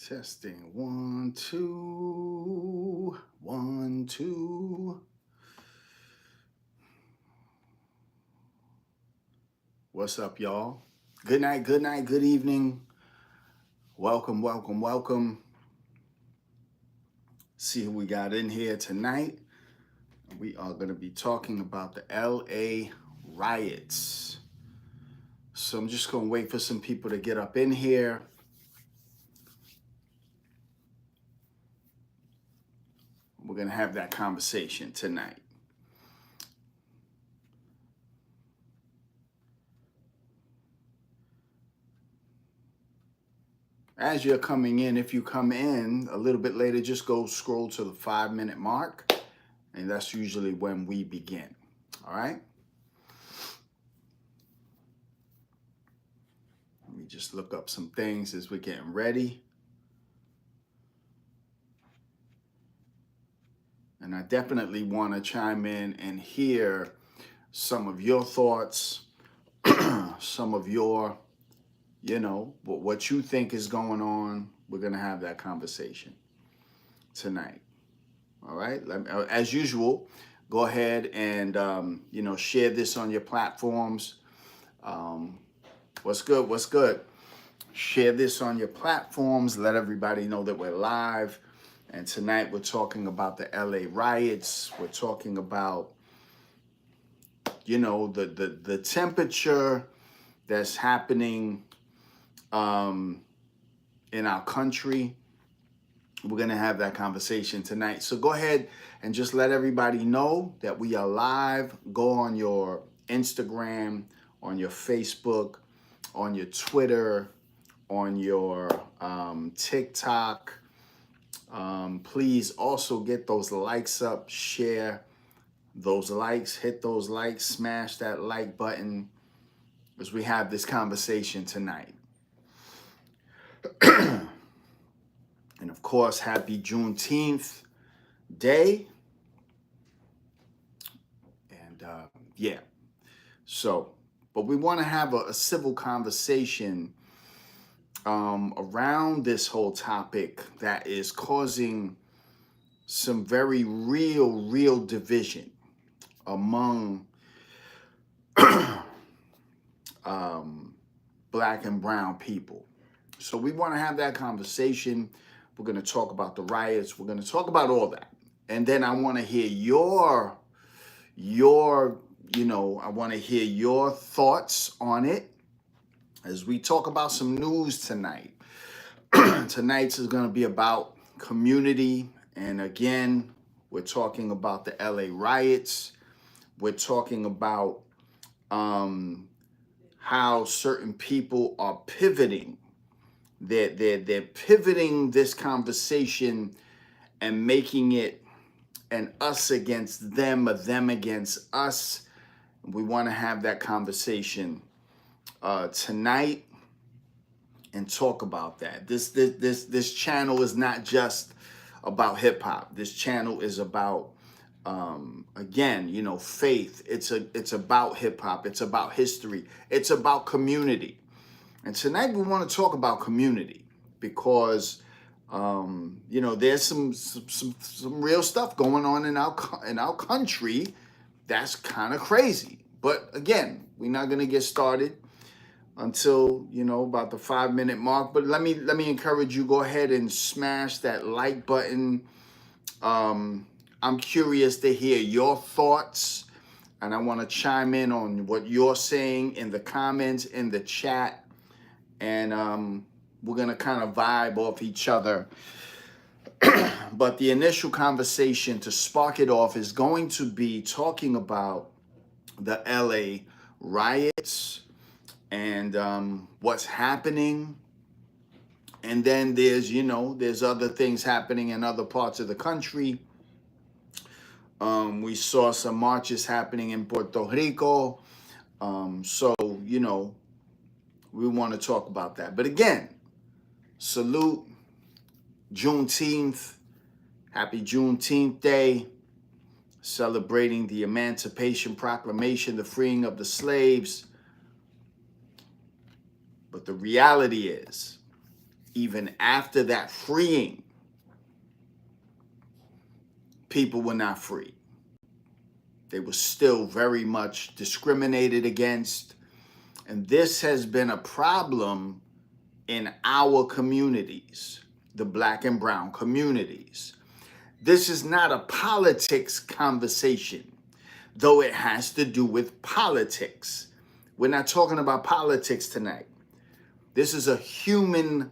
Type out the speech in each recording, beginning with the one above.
Testing 1 2 1 2. What's up, y'all? Good night, good evening. Welcome, welcome, welcome. See who we got in here tonight. We are going to be talking about the LA riots. So I'm just going to wait for some people to get up in here. We're going to have that conversation tonight. As you're coming in, if you come in a little bit later, just go scroll to the 5-minute mark, and that's usually when we begin. All right? Let me just look up some things as we're getting ready. And I definitely want to chime in and hear some of your thoughts, some of your, what you think is going on. We're going to have that conversation tonight. All right. As usual, go ahead and, share this on your platforms. What's good? What's good? Share this on your platforms. Let everybody know that we're live. And tonight we're talking about the LA riots. We're talking about, the temperature that's happening in our country. We're going to have that conversation tonight. So go ahead and just let everybody know that we are live. Go on your Instagram, on your Facebook, on your Twitter, on your TikTok. Please also get those likes up, share those likes, hit those likes, smash that like button as we have this conversation tonight. And of course, happy Juneteenth day. And but we want to have a civil conversation around this whole topic that is causing some very real division among Black and brown people. So we want to have that conversation. We're going to talk about the riots. We're going to talk about all that. And then I want to hear your thoughts on it as we talk about some news tonight. Tonight's is going to be about community. And again, we're talking about the LA riots. We're talking about how certain people are pivoting. They're pivoting this conversation and making it an us against them, a them against us. We want to have that conversation tonight and talk about that. This channel is not just about hip hop. This channel is about faith. It's about hip hop. It's about history. It's about community. And tonight we want to talk about community because there's some real stuff going on in our country that's kind of crazy. But again, we're not going to get started until about the 5-minute mark. But let me encourage you, go ahead and smash that like button. I'm curious to hear your thoughts, and I want to chime in on what you're saying in the comments, in the chat, and we're gonna kind of vibe off each other. But the initial conversation to spark it off is going to be talking about the LA riots and what's happening. And then there's other things happening in other parts of the country. We saw some marches happening in Puerto Rico. We want to talk about that. But again, salute Juneteenth. Happy Juneteenth Day. Celebrating the Emancipation Proclamation, the freeing of the slaves. But the reality is, even after that freeing, people were not free. They were still very much discriminated against. And this has been a problem in our communities, the Black and brown communities. This is not a politics conversation, though it has to do with politics. We're not talking about politics tonight. This is a human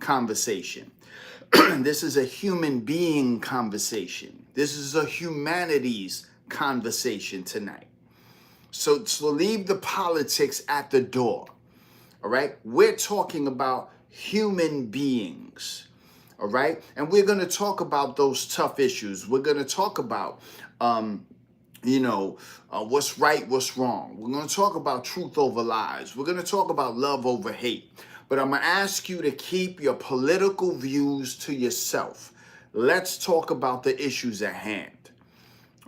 conversation. This is a human being conversation. This is a humanities conversation tonight. So leave the politics at the door. All right? We're talking about human beings. All right? And we're going to talk about those tough issues. We're going to talk about, what's right, what's wrong. We're going to talk about truth over lies. We're going to talk about love over hate. But I'm going to ask you to keep your political views to yourself. Let's talk about the issues at hand.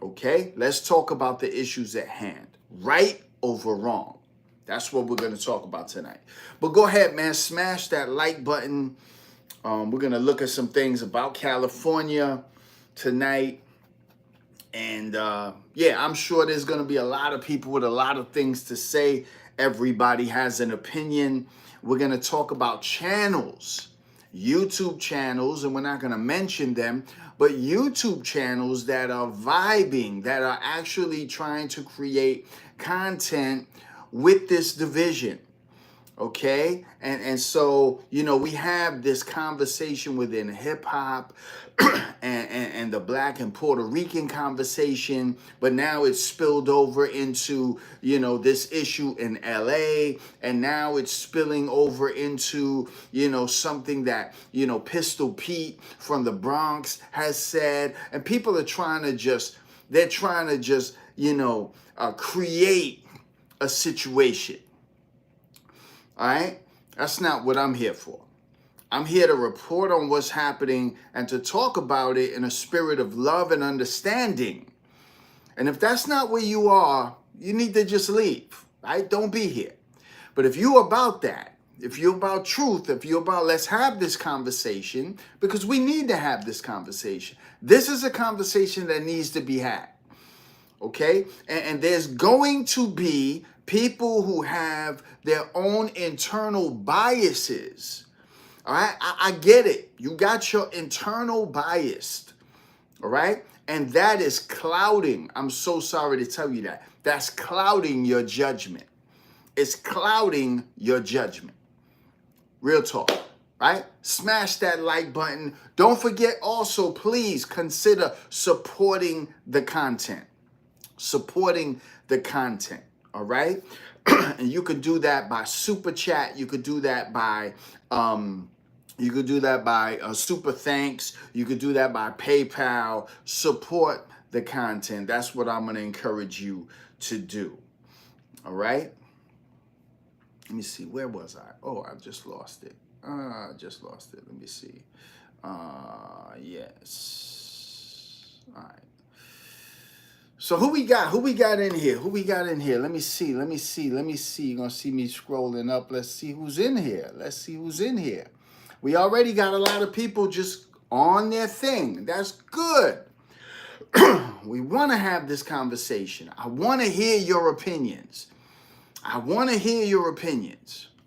Okay? Let's talk about the issues at hand. Right over wrong. That's what we're going to talk about tonight. But go ahead, man. Smash that like button. We're going to look at some things about California tonight. And I'm sure there's going to be a lot of people with a lot of things to say. Everybody has an opinion. We're going to talk about channels, YouTube channels, and we're not going to mention them, but YouTube channels that are vibing, that are actually trying to create content with this division. Okay? And so, we have this conversation within hip hop and the Black and Puerto Rican conversation, but now it's spilled over into, this issue in LA, and now it's spilling over into, something that, Pistol Pete from the Bronx has said, and people are trying to just create a situation. All right? That's not what I'm here for. I'm here to report on what's happening and to talk about it in a spirit of love and understanding. And if that's not where you are, you need to just leave. Right? Don't be here. But if you're about that, if you're about truth, if you're about let's have this conversation, because we need to have this conversation. This is a conversation that needs to be had. Okay? And there's going to be people who have their own internal biases. All right? I get it. You got your internal bias. All right? And that is clouding. I'm so sorry to tell you that. That's clouding your judgment. It's clouding your judgment. Real talk. Right? Smash that like button. Don't forget also, please consider supporting the content. Supporting the content. All right. And you could do that by super chat. You could do that by super thanks. You could do that by PayPal. Support the content. That's what I'm going to encourage you to do. All right. Let me see. Where was I? Oh, I just lost it. Let me see. Yes. All right. So who we got? Who we got in here? Let me see. You're going to see me scrolling up. Let's see who's in here. We already got a lot of people just on their thing. That's good. We want to have this conversation. I want to hear your opinions. I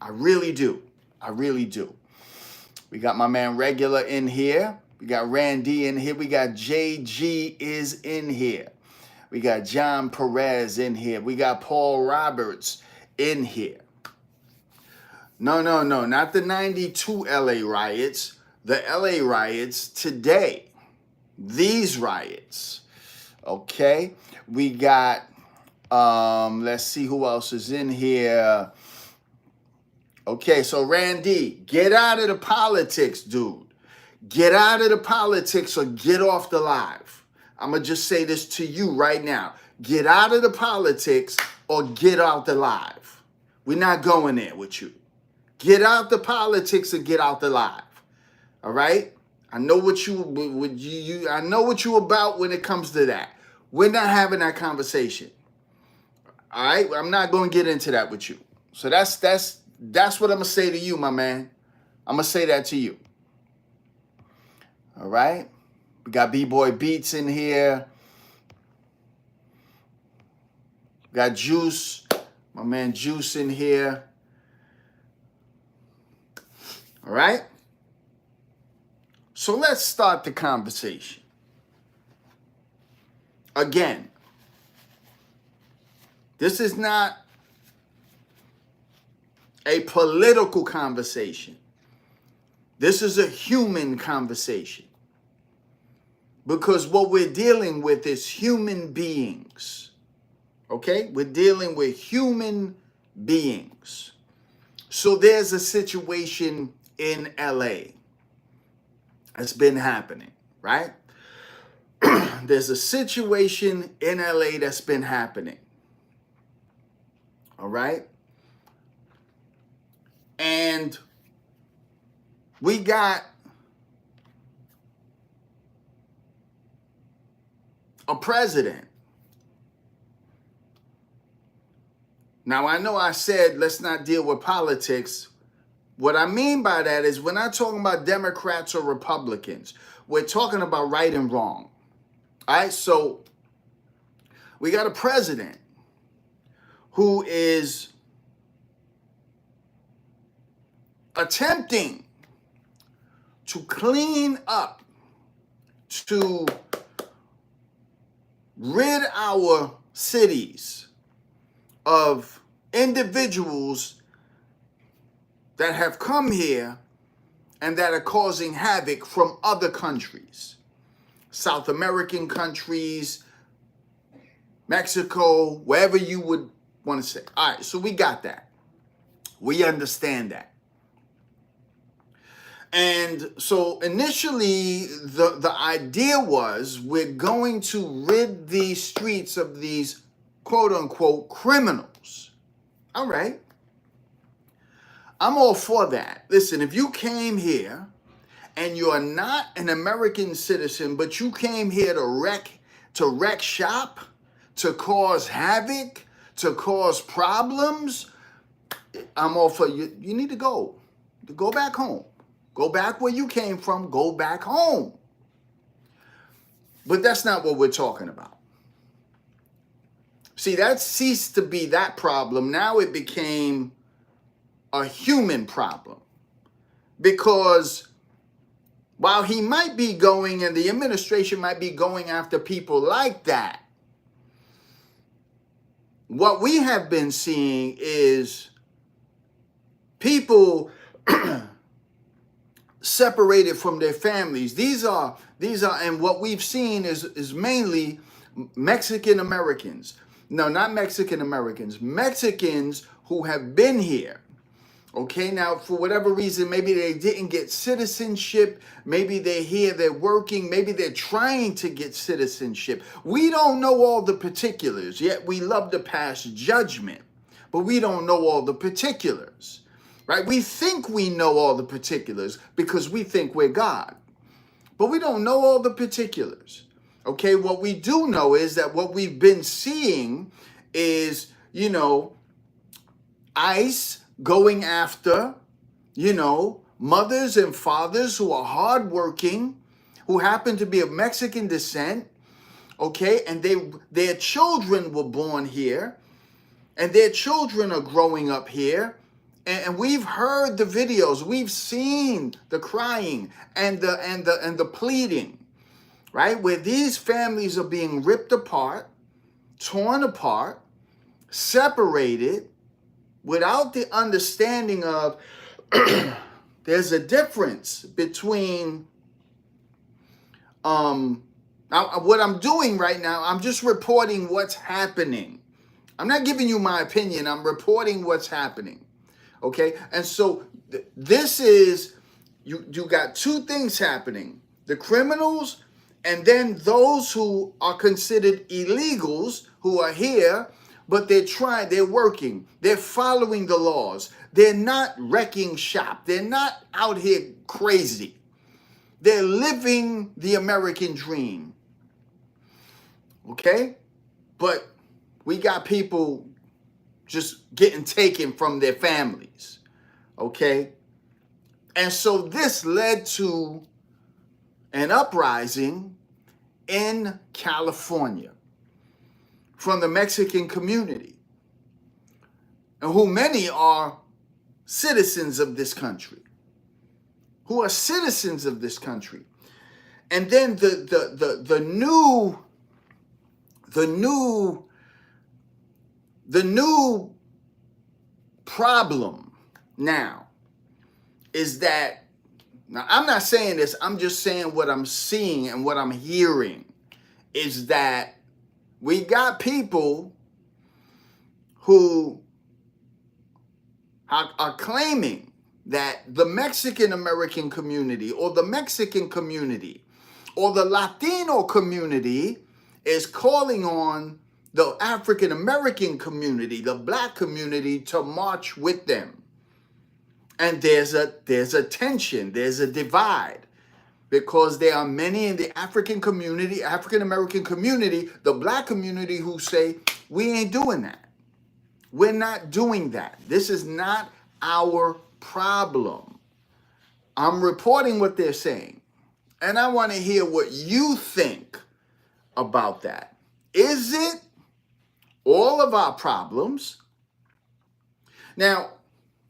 really do. We got my man Regular in here. We got Randy in here. We got JG is in here. We got John Perez in here. We got Paul Roberts in here. No, not the 92 LA riots. The LA riots today. These riots. Okay? We got, let's see who else is in here. Okay, so Randy, get out of the politics, dude. Get out of the politics or get off the live. I'm going to just say this to you right now. Get out of the politics or get out the live. We're not going there with you. Get out the politics or get out the live. All right? I know what you about when it comes to that. We're not having that conversation. All right? I'm not going to get into that with you. So that's what I'm going to say to you, my man. I'm going to say that to you. All right? We got B-Boy Beats in here. We got Juice, my man Juice in here. All right? So let's start the conversation. Again, this is not a political conversation. This is a human conversation. Because what we're dealing with is human beings. Okay? We're dealing with human beings. So there's a situation in LA that's been happening, right? There's a situation in LA that's been happening. All right? And we got a president. Now, I know I said let's not deal with politics. What I mean by that is we're not talking about Democrats or Republicans. We're talking about right and wrong. All right, so we got a president who is attempting to clean up, to rid our cities of individuals that have come here and that are causing havoc from other countries. South American countries, Mexico, wherever you would want to say. All right, so we got that. We understand that. And so initially, the idea was we're going to rid these streets of these quote-unquote criminals. All right. I'm all for that. Listen, if you came here and you're not an American citizen, but you came here to wreck shop, to cause havoc, to cause problems, I'm all for you. You need to go. Go back home. Go back where you came from. Go back home. But that's not what we're talking about. See, that ceased to be that problem. Now it became a human problem. Because while he might be going and the administration might be going after people like that, what we have been seeing is people separated from their families. These are, and what we've seen is mainly Mexican Americans. No, not Mexican Americans. Mexicans who have been here. Okay, now for whatever reason, maybe they didn't get citizenship. Maybe they're here, they're working. Maybe they're trying to get citizenship. We don't know all the particulars, yet we love to pass judgment. But we don't know all the particulars, right? We think we know all the particulars because we think we're God. But we don't know all the particulars. Okay, what we do know is that what we've been seeing is, ICE going after, mothers and fathers who are hardworking, who happen to be of Mexican descent, okay, and their children were born here, and their children are growing up here, and we've heard the videos, we've seen the crying and the pleading, right, where these families are being ripped apart, torn apart, separated, without the understanding of there's a difference between what I'm doing right now. I'm just reporting what's happening. I'm not giving you my opinion. I'm reporting what's happening. Okay, and so this is you got two things happening: the criminals, and then those who are considered illegals who are here. But they're working, they're following the laws. They're not wrecking shop. They're not out here crazy. They're living the American dream. Okay? But we got people just getting taken from their families. Okay? And so this led to an uprising in California from the Mexican community, and who many are citizens of this country, And then the new problem now is that, now I'm not saying this, I'm just saying what I'm seeing and what I'm hearing, is that we got people who are claiming that the Mexican American community or the Mexican community or the Latino community is calling on the African American community, the black community, to march with them. And there's a tension, there's a divide, because there are many in the African community, African American community, the black community, who say, we ain't doing that. We're not doing that. This is not our problem. I'm reporting what they're saying, and I want to hear what you think about that. Is it all of our problems? Now,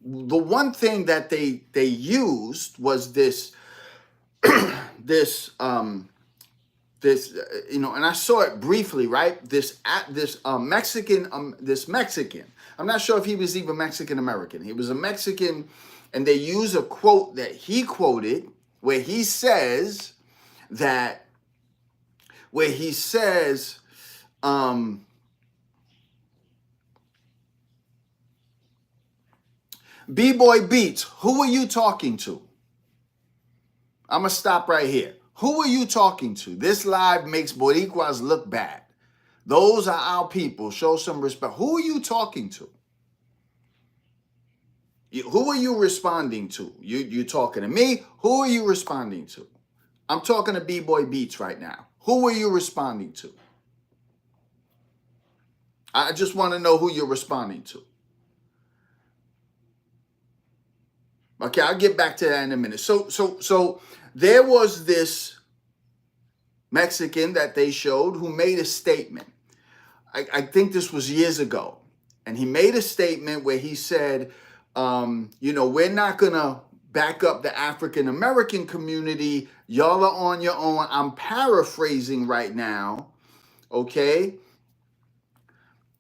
the one thing that they used was this and I saw it briefly, right? This Mexican. I'm not sure if he was even Mexican American. He was a Mexican, and they use a quote that he quoted where he says B-Boy Beats, who are you talking to? I'm going to stop right here. Who are you talking to? This live makes Boricuas look bad. Those are our people. Show some respect. Who are you talking to? Who are you responding to? You talking to me? Who are you responding to? I'm talking to B-Boy Beats right now. Who are you responding to? I just want to know who you're responding to. Okay, I'll get back to that in a minute. So there was this Mexican that they showed who made a statement. I think this was years ago. And he made a statement where he said, we're not going to back up the African American community. Y'all are on your own. I'm paraphrasing right now. Okay.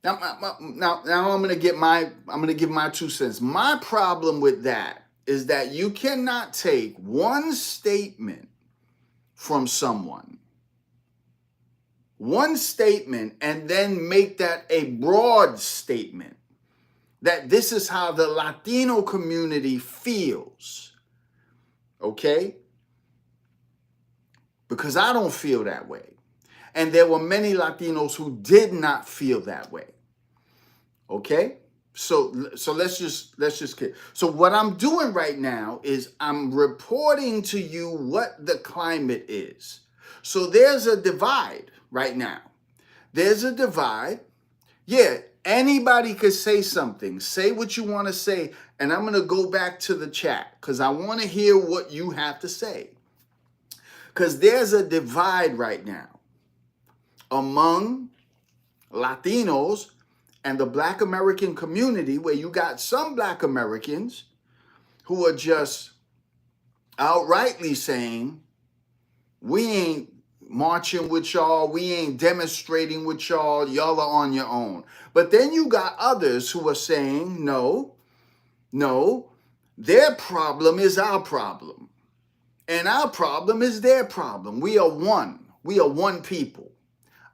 Now I'm going to give my 2 cents. My problem with that is that you cannot take one statement from someone, and then make that a broad statement that this is how the Latino community feels. Okay? Because I don't feel that way. And there were many Latinos who did not feel that way. Okay? So let's just get. So what I'm doing right now is I'm reporting to you what the climate is. So there's a divide right now. There's a divide. Yeah, anybody could say something. Say what you want to say, and I'm going to go back to the chat because I want to hear what you have to say. Because there's a divide right now among Latinos and the Black American community, where you got some Black Americans who are just outrightly saying, we ain't marching with y'all, we ain't demonstrating with y'all, y'all are on your own. But then you got others who are saying, no, their problem is our problem. And our problem is their problem. We are one. We are one people.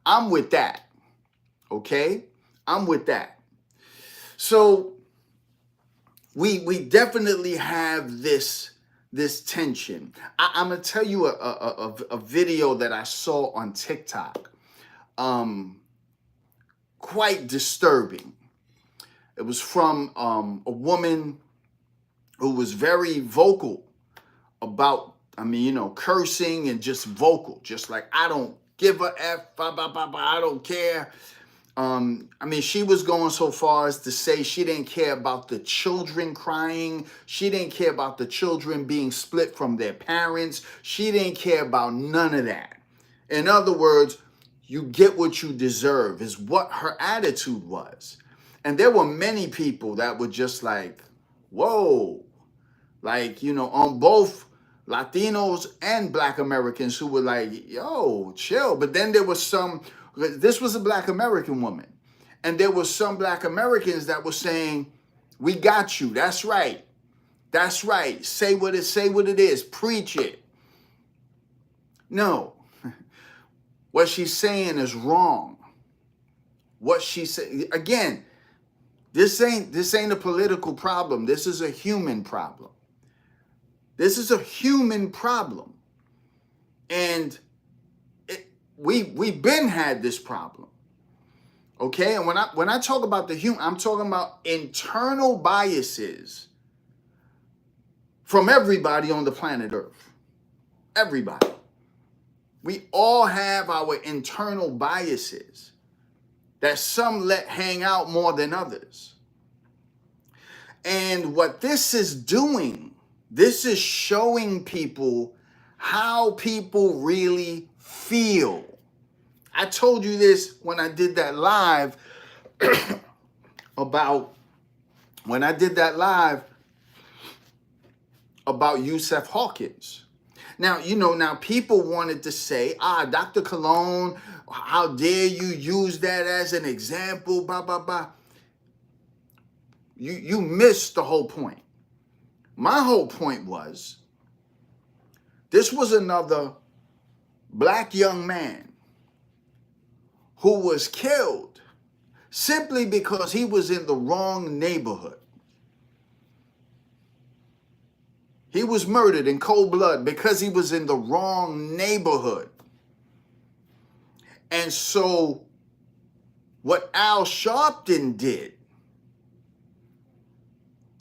I'm with that. Okay? I'm with that. So we definitely have this tension. I'm gonna tell you a video that I saw on TikTok. Quite disturbing. It was from a woman who was very vocal about, cursing and just vocal, just like, I don't give a F, I don't care. I mean, she was going so far as to say she didn't care about the children crying. She didn't care about the children being split from their parents. She didn't care about none of that. In other words, you get what you deserve is what her attitude was. And there were many people that were just like, whoa, like, you know, on both Latinos and Black Americans who were like, yo, chill. But then there was some, this was a Black American woman. And there was some Black Americans that were saying, we got you. That's right. That's right. Say what it is. Preach it. No. What she's saying is wrong. What she said, again, this ain't a political problem. This is a human problem. This is a human problem. And we've been had this problem. Okay? And when I talk about the human, I'm talking about internal biases from everybody on the planet Earth. Everybody. We all have our internal biases that some let hang out more than others. And what this is doing, this is showing people how people really feel. I told you this when I did that live about Yusef Hawkins. Now, you know, now people wanted to say, Dr. Colon, how dare you use that as an example, blah, blah, blah. You missed the whole point. My whole point was, this was another Black young man who was killed simply because he was in the wrong neighborhood. He was murdered in cold blood because he was in the wrong neighborhood. And so what Al Sharpton did,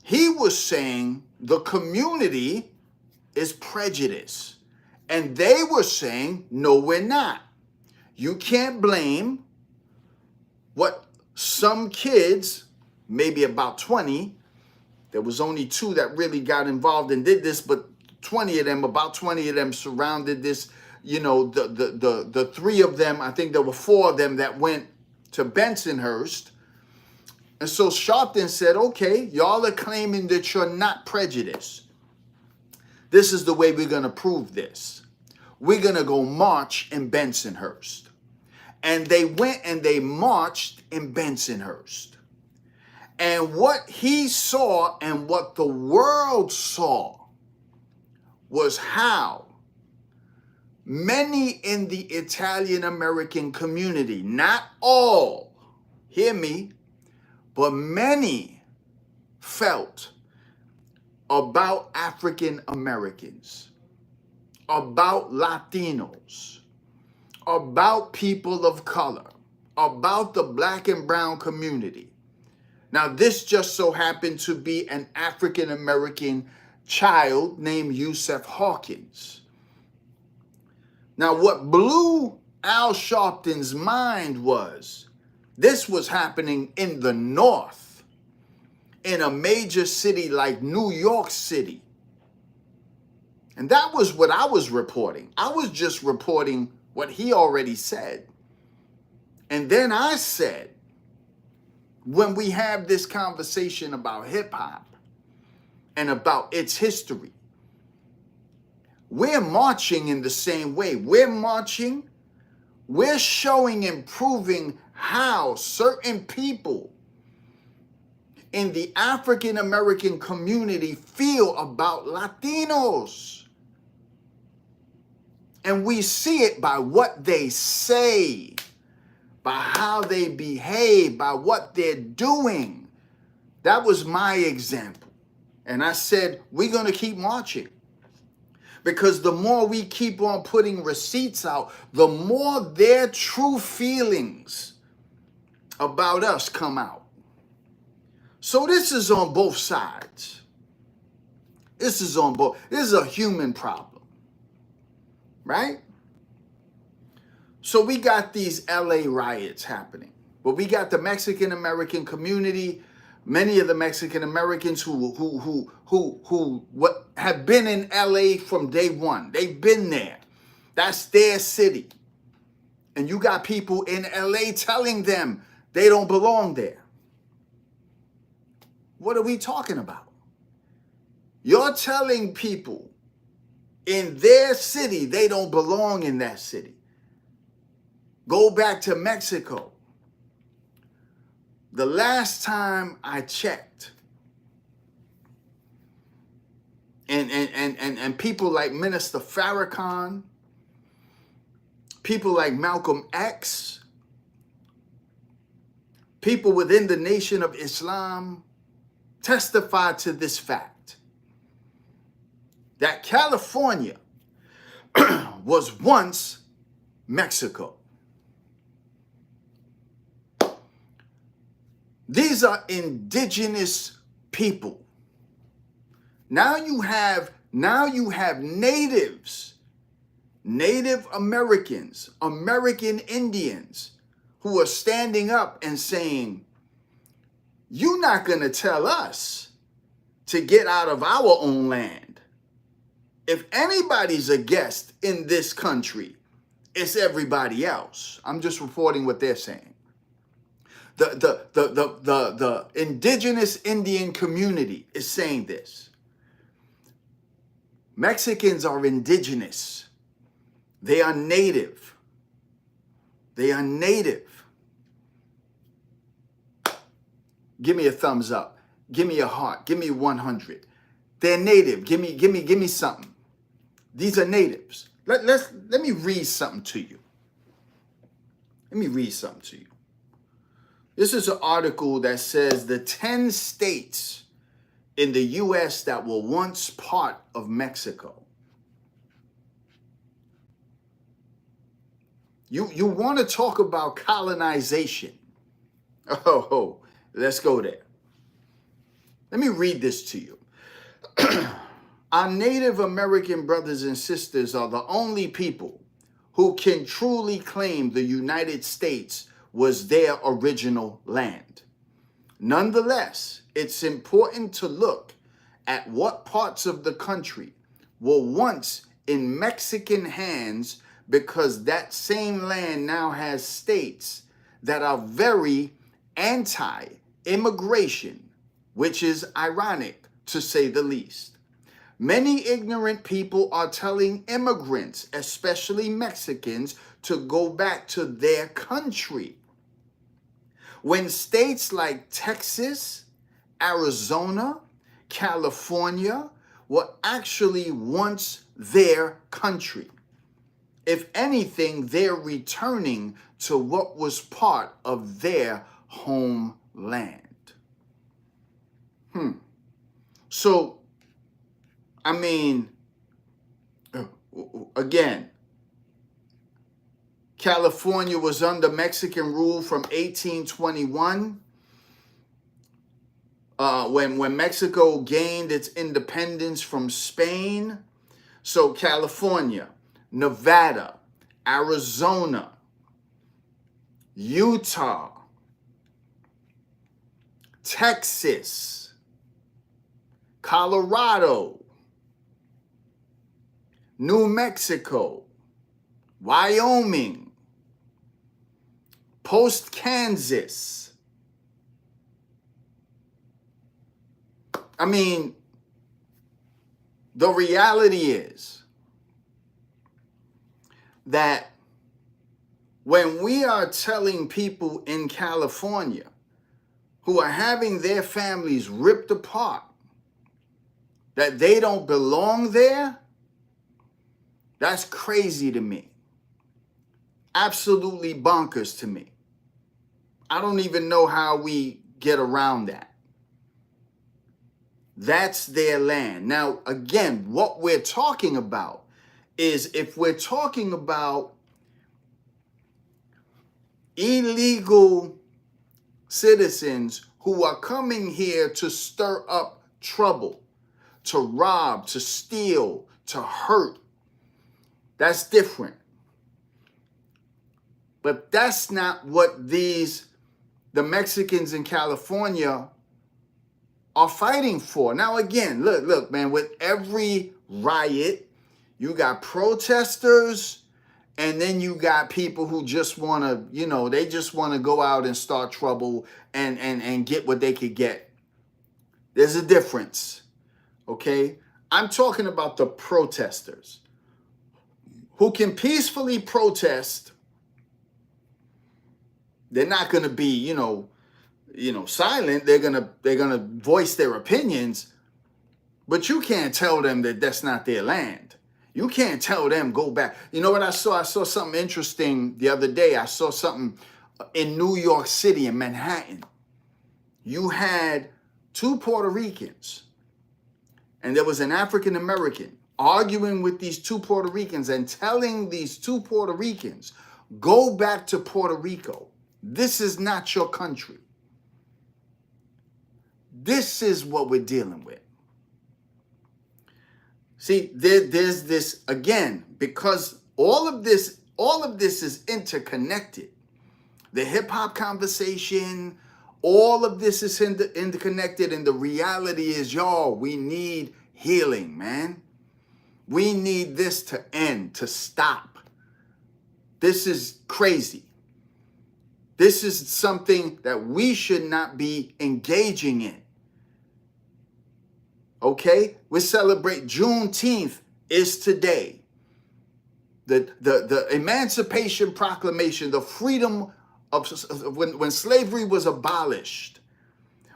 he was saying the community is prejudice. And they were saying, no, we're not. You can't blame what some kids, maybe about 20, there was only 2 that really got involved and did this, but about 20 of them surrounded this, you know, the 3 of them, I think there were 4 of them that went to Bensonhurst. And so Sharpton said, okay, y'all are claiming that you're not prejudiced. This is the way we're going to prove this. We're going to go march in Bensonhurst. And they went and they marched in Bensonhurst. And what he saw and what the world saw was how many in the Italian American community, not all, hear me, but many felt about African Americans, about Latinos, about people of color, about the Black and brown community. Now, this just so happened to be an African American child named Yusef Hawkins. Now, what blew Al Sharpton's mind was this was happening in the North, in a major city like New York City. And that was what I was reporting. I was just reporting what he already said. And then I said, when we have this conversation about hip hop and about its history, we're marching in the same way. We're showing and proving how certain people in the African American community feel about Latinos. And we see it by what they say, by how they behave, by what they're doing. That was my example. And I said, we're going to keep marching. Because the more we keep on putting receipts out, the more their true feelings about us come out. So this is on both sides. This is a human problem. Right? So we got these LA riots happening. But we got the Mexican American community, many of the Mexican Americans who what have been in LA from day one. They've been there. That's their city. And you got people in LA telling them they don't belong there. What are we talking about? You're telling people in their city they don't belong in that city. Go back to Mexico. The last time I checked, and people like Minister Farrakhan, people like Malcolm X, people within the Nation of Islam testified to this fact, that California was once Mexico. These are indigenous people. Now you have natives, Native Americans, American Indians who are standing up and saying, you're not going to tell us to get out of our own land. If anybody's a guest in this country, it's everybody else. I'm just reporting what they're saying. The indigenous Indian community is saying this. Mexicans are indigenous. They are native. They are native. Give me a thumbs up. Give me a heart. Give me 100. They're native. Give me something. These are natives. Let me read something to you. Let me read something to you. This is an article that says the 10 states in the U.S. that were once part of Mexico. You want to talk about colonization. Oh, let's go there. Let me read this to you. Our Native American brothers and sisters are the only people who can truly claim the United States was their original land. Nonetheless, it's important to look at what parts of the country were once in Mexican hands, because that same land now has states that are very anti-immigration, which is ironic to say the least. Many ignorant people are telling immigrants, especially Mexicans, to go back to their country, when states like Texas, Arizona, California were actually once their country. If anything, they're returning to what was part of their homeland. So, I mean, again, California was under Mexican rule from 1821, when Mexico gained its independence from Spain. So California, Nevada, Arizona, Utah, Texas, Colorado, New Mexico, Wyoming, post Kansas. I mean, the reality is that when we are telling people in California who are having their families ripped apart that they don't belong there, that's crazy to me. Absolutely bonkers to me. I don't even know how we get around that. That's their land. Now, again, what we're talking about is, if we're talking about illegal citizens who are coming here to stir up trouble, to rob, to steal, to hurt, that's different. But that's not what these the Mexicans in California are fighting for. Now, again, look, man, with every riot, you got protesters, and then you got people who just want to, they just want to go out and start trouble and get what they could get. There's a difference, okay? I'm talking about the protesters who can peacefully protest. They're not going to be, silent. They're gonna voice their opinions, but you can't tell them that that's not their land. You can't tell them go back. You know what I saw? I saw something interesting the other day. I saw something in New York City, in Manhattan. You had 2 Puerto Ricans, and there was an African American arguing with these 2 Puerto Ricans and telling these 2 Puerto Ricans, go back to Puerto Rico. This is not your country. This is what we're dealing with. See, there's this, again, because all of this is interconnected. The hip hop conversation, all of this is interconnected, and the reality is, y'all, we need healing, man. We need this to end, to stop. This is crazy. This is something that we should not be engaging in. Okay? We celebrate Juneteenth is today. The Emancipation Proclamation, the freedom of when slavery was abolished.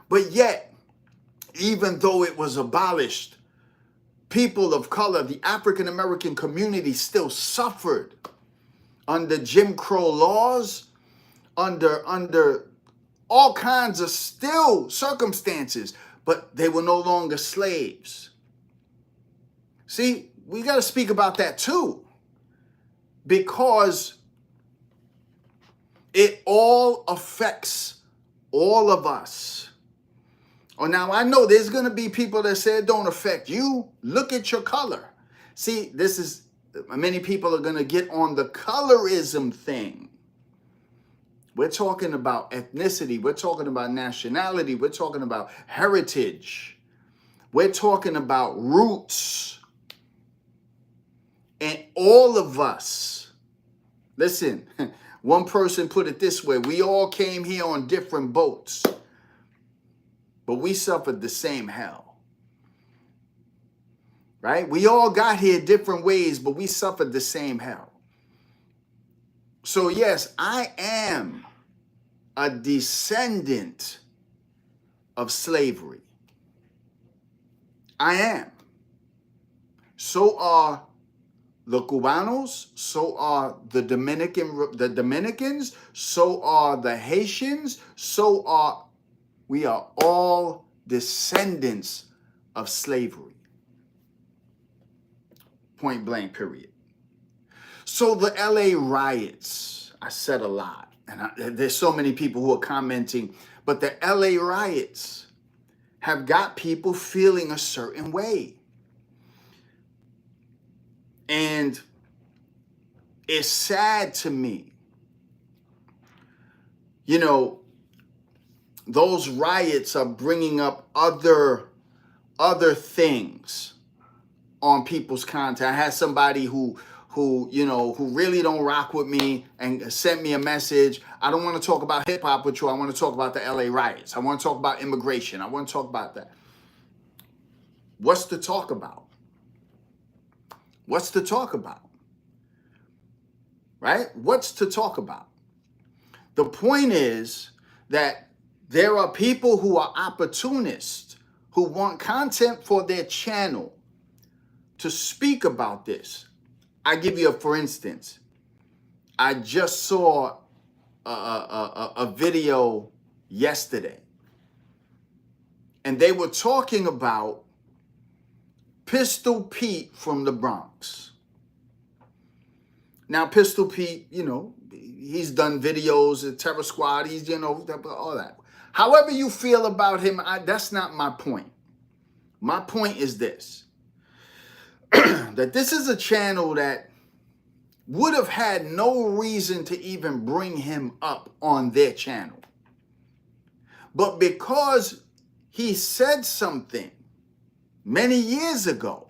But yet, even though it was abolished, people of color, the African American community, still suffered under Jim Crow laws, under all kinds of still circumstances, but they were no longer slaves. See, we got to speak about that too, because it all affects all of us. Oh, now I know there's going to be people that say it don't affect you. Look at your color. See, many people are going to get on the colorism thing. We're talking about ethnicity. We're talking about nationality. We're talking about heritage. We're talking about roots. And all of us, listen, one person put it this way: we all came here on different boats, but we suffered the same hell. Right? We all got here different ways, but we suffered the same hell. So yes, I am a descendant of slavery. I am. So are the Cubanos, so are the Dominicans, so are the Haitians, we are all descendants of slavery. Point blank, period. So the LA riots, I said a lot, and there's so many people who are commenting, but the LA riots have got people feeling a certain way. And it's sad to me. You know, those riots are bringing up other things on people's content. I had somebody who really don't rock with me and sent me a message. I don't want to talk about hip hop with you. I want to talk about the LA riots. I want to talk about immigration. I want to talk about that. What's to talk about? What's to talk about? Right? What's to talk about? The point is that there are people who are opportunists who want content for their channel to speak about this. I give you for instance, I just saw a video yesterday, and they were talking about Pistol Pete from the Bronx. Now, Pistol Pete, he's done videos at Terror Squad. He's, all that. However you feel about him, that's not my point. My point is this, that this is a channel that would have had no reason to even bring him up on their channel. But because he said something many years ago,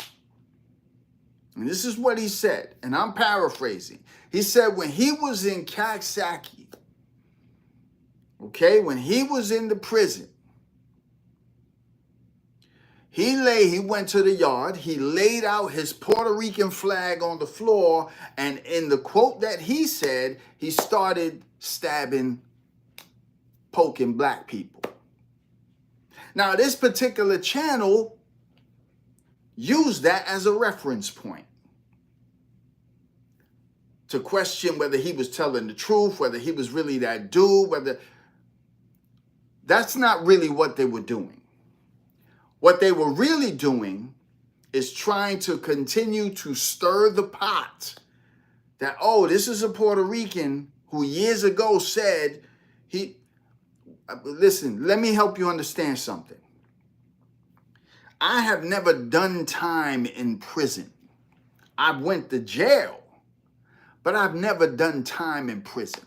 and this is what he said, and I'm paraphrasing. He said when he was in Kaksaki, okay, when he was in the prison, he went to the yard, he laid out his Puerto Rican flag on the floor, and in the quote that he said, he started stabbing, poking black people. Now, this particular channel used that as a reference point to question whether he was telling the truth, whether he was really that dude, whether... That's not really what they were doing. What they were really doing is trying to continue to stir the pot that, oh, this is a Puerto Rican who years ago said he... Listen, let me help you understand something. I have never done time in prison. I went to jail, but I've never done time in prison.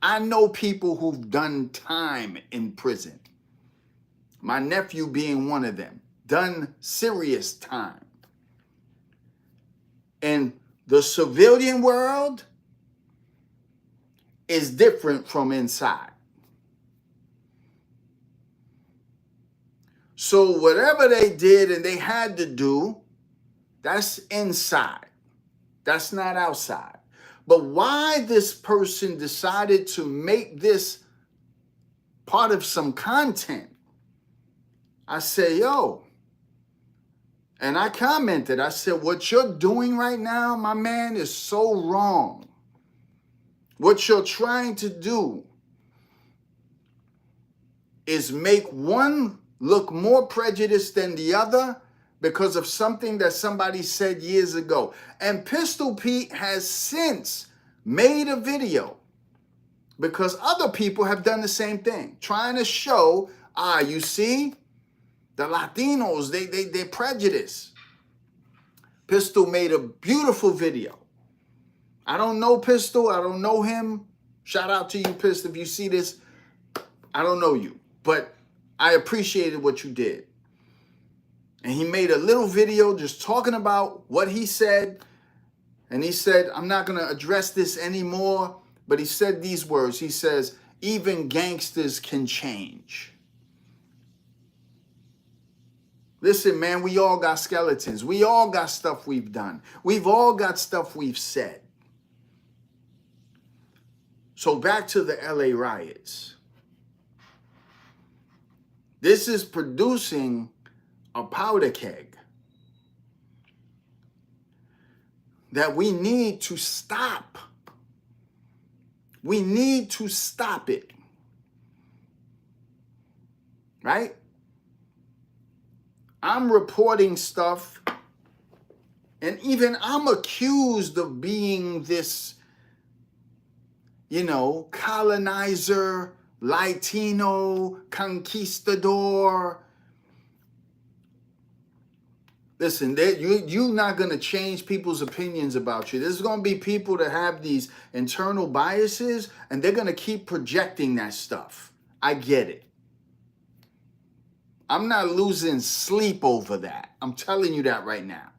I know people who've done time in prison. My nephew being one of them, done serious time. And the civilian world is different from inside. So whatever they did and they had to do, that's inside. That's not outside. But why this person decided to make this part of some content, I say, yo, and I commented, I said, what you're doing right now, my man, is so wrong. What you're trying to do is make one look more prejudiced than the other because of something that somebody said years ago. And Pistol Pete has since made a video because other people have done the same thing, trying to show, you see, the Latinos, they're prejudiced. Pistol made a beautiful video. I don't know Pistol. I don't know him. Shout out to you, Pistol. If you see this, I don't know you, but I appreciated what you did. And he made a little video just talking about what he said. And he said, I'm not going to address this anymore. But he said these words. He says, even gangsters can change. Listen, man, we all got skeletons. We all got stuff we've done. We've all got stuff we've said. So back to the LA riots. This is producing a powder keg that we need to stop. We need to stop it. Right? I'm reporting stuff, and even I'm accused of being this, colonizer, Latino, conquistador. Listen, you're not going to change people's opinions about you. There's going to be people that have these internal biases, and they're going to keep projecting that stuff. I get it. I'm not losing sleep over that. I'm telling you that right now.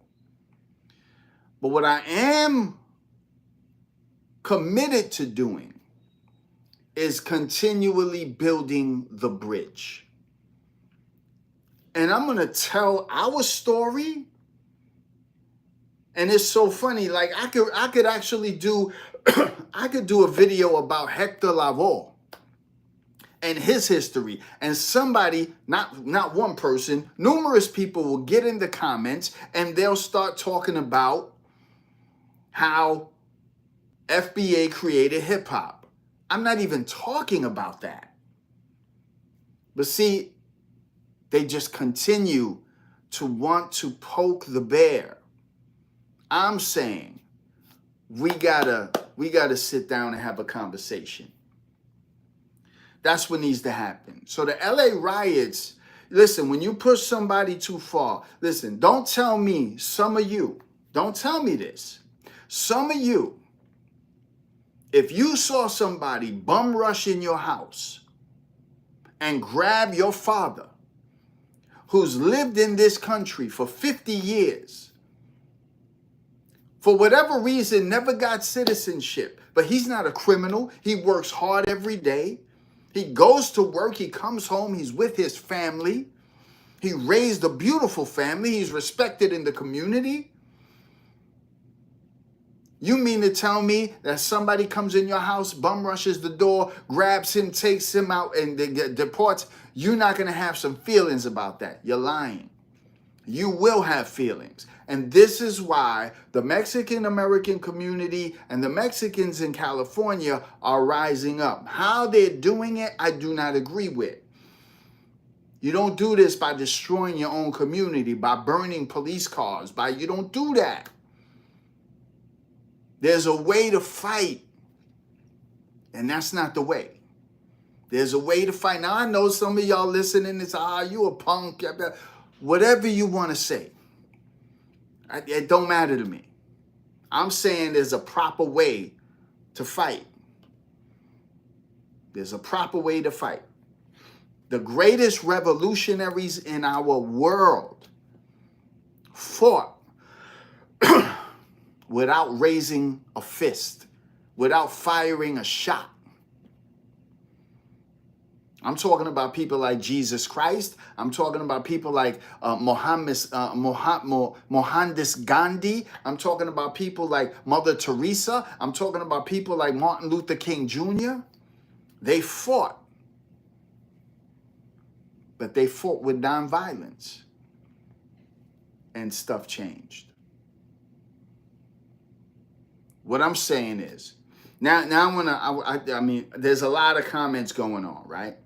But what I am committed to doing is continually building the bridge. And I'm going to tell our story. And it's so funny. Like I could actually do, I could do a video about Hector Lavoe and his history. And somebody, not one person, numerous people will get in the comments and they'll start talking about how FBA created hip hop. I'm not even talking about that. But see, they just continue to want to poke the bear. I'm saying we gotta sit down and have a conversation. That's what needs to happen. So the LA riots, listen, when you push somebody too far, listen, don't tell me, some of you, don't tell me this. Some of you, if you saw somebody bum rush in your house and grab your father, who's lived in this country for 50 years, for whatever reason, never got citizenship, but he's not a criminal. He works hard every day. He goes to work. He comes home. He's with his family. He raised a beautiful family. He's respected in the community. You mean to tell me that somebody comes in your house, bum rushes the door, grabs him, takes him out, and deports? You're not going to have some feelings about that. You're lying. You will have feelings. And this is why the Mexican American community and the Mexicans in California are rising up. How they're doing it, I do not agree with. You don't do this by destroying your own community, by burning police cars, you don't do that. There's a way to fight, and that's not the way. There's a way to fight. Now, I know some of y'all listening is, you a punk, whatever you want to say. It don't matter to me. I'm saying there's a proper way to fight. There's a proper way to fight. The greatest revolutionaries in our world fought without raising a fist, without firing a shot. I'm talking about people like Jesus Christ. I'm talking about people like Mohandas Gandhi. I'm talking about people like Mother Teresa. I'm talking about people like Martin Luther King Jr. They fought. But they fought with nonviolence. And stuff changed. What I'm saying is, now I mean, there's a lot of comments going on, right?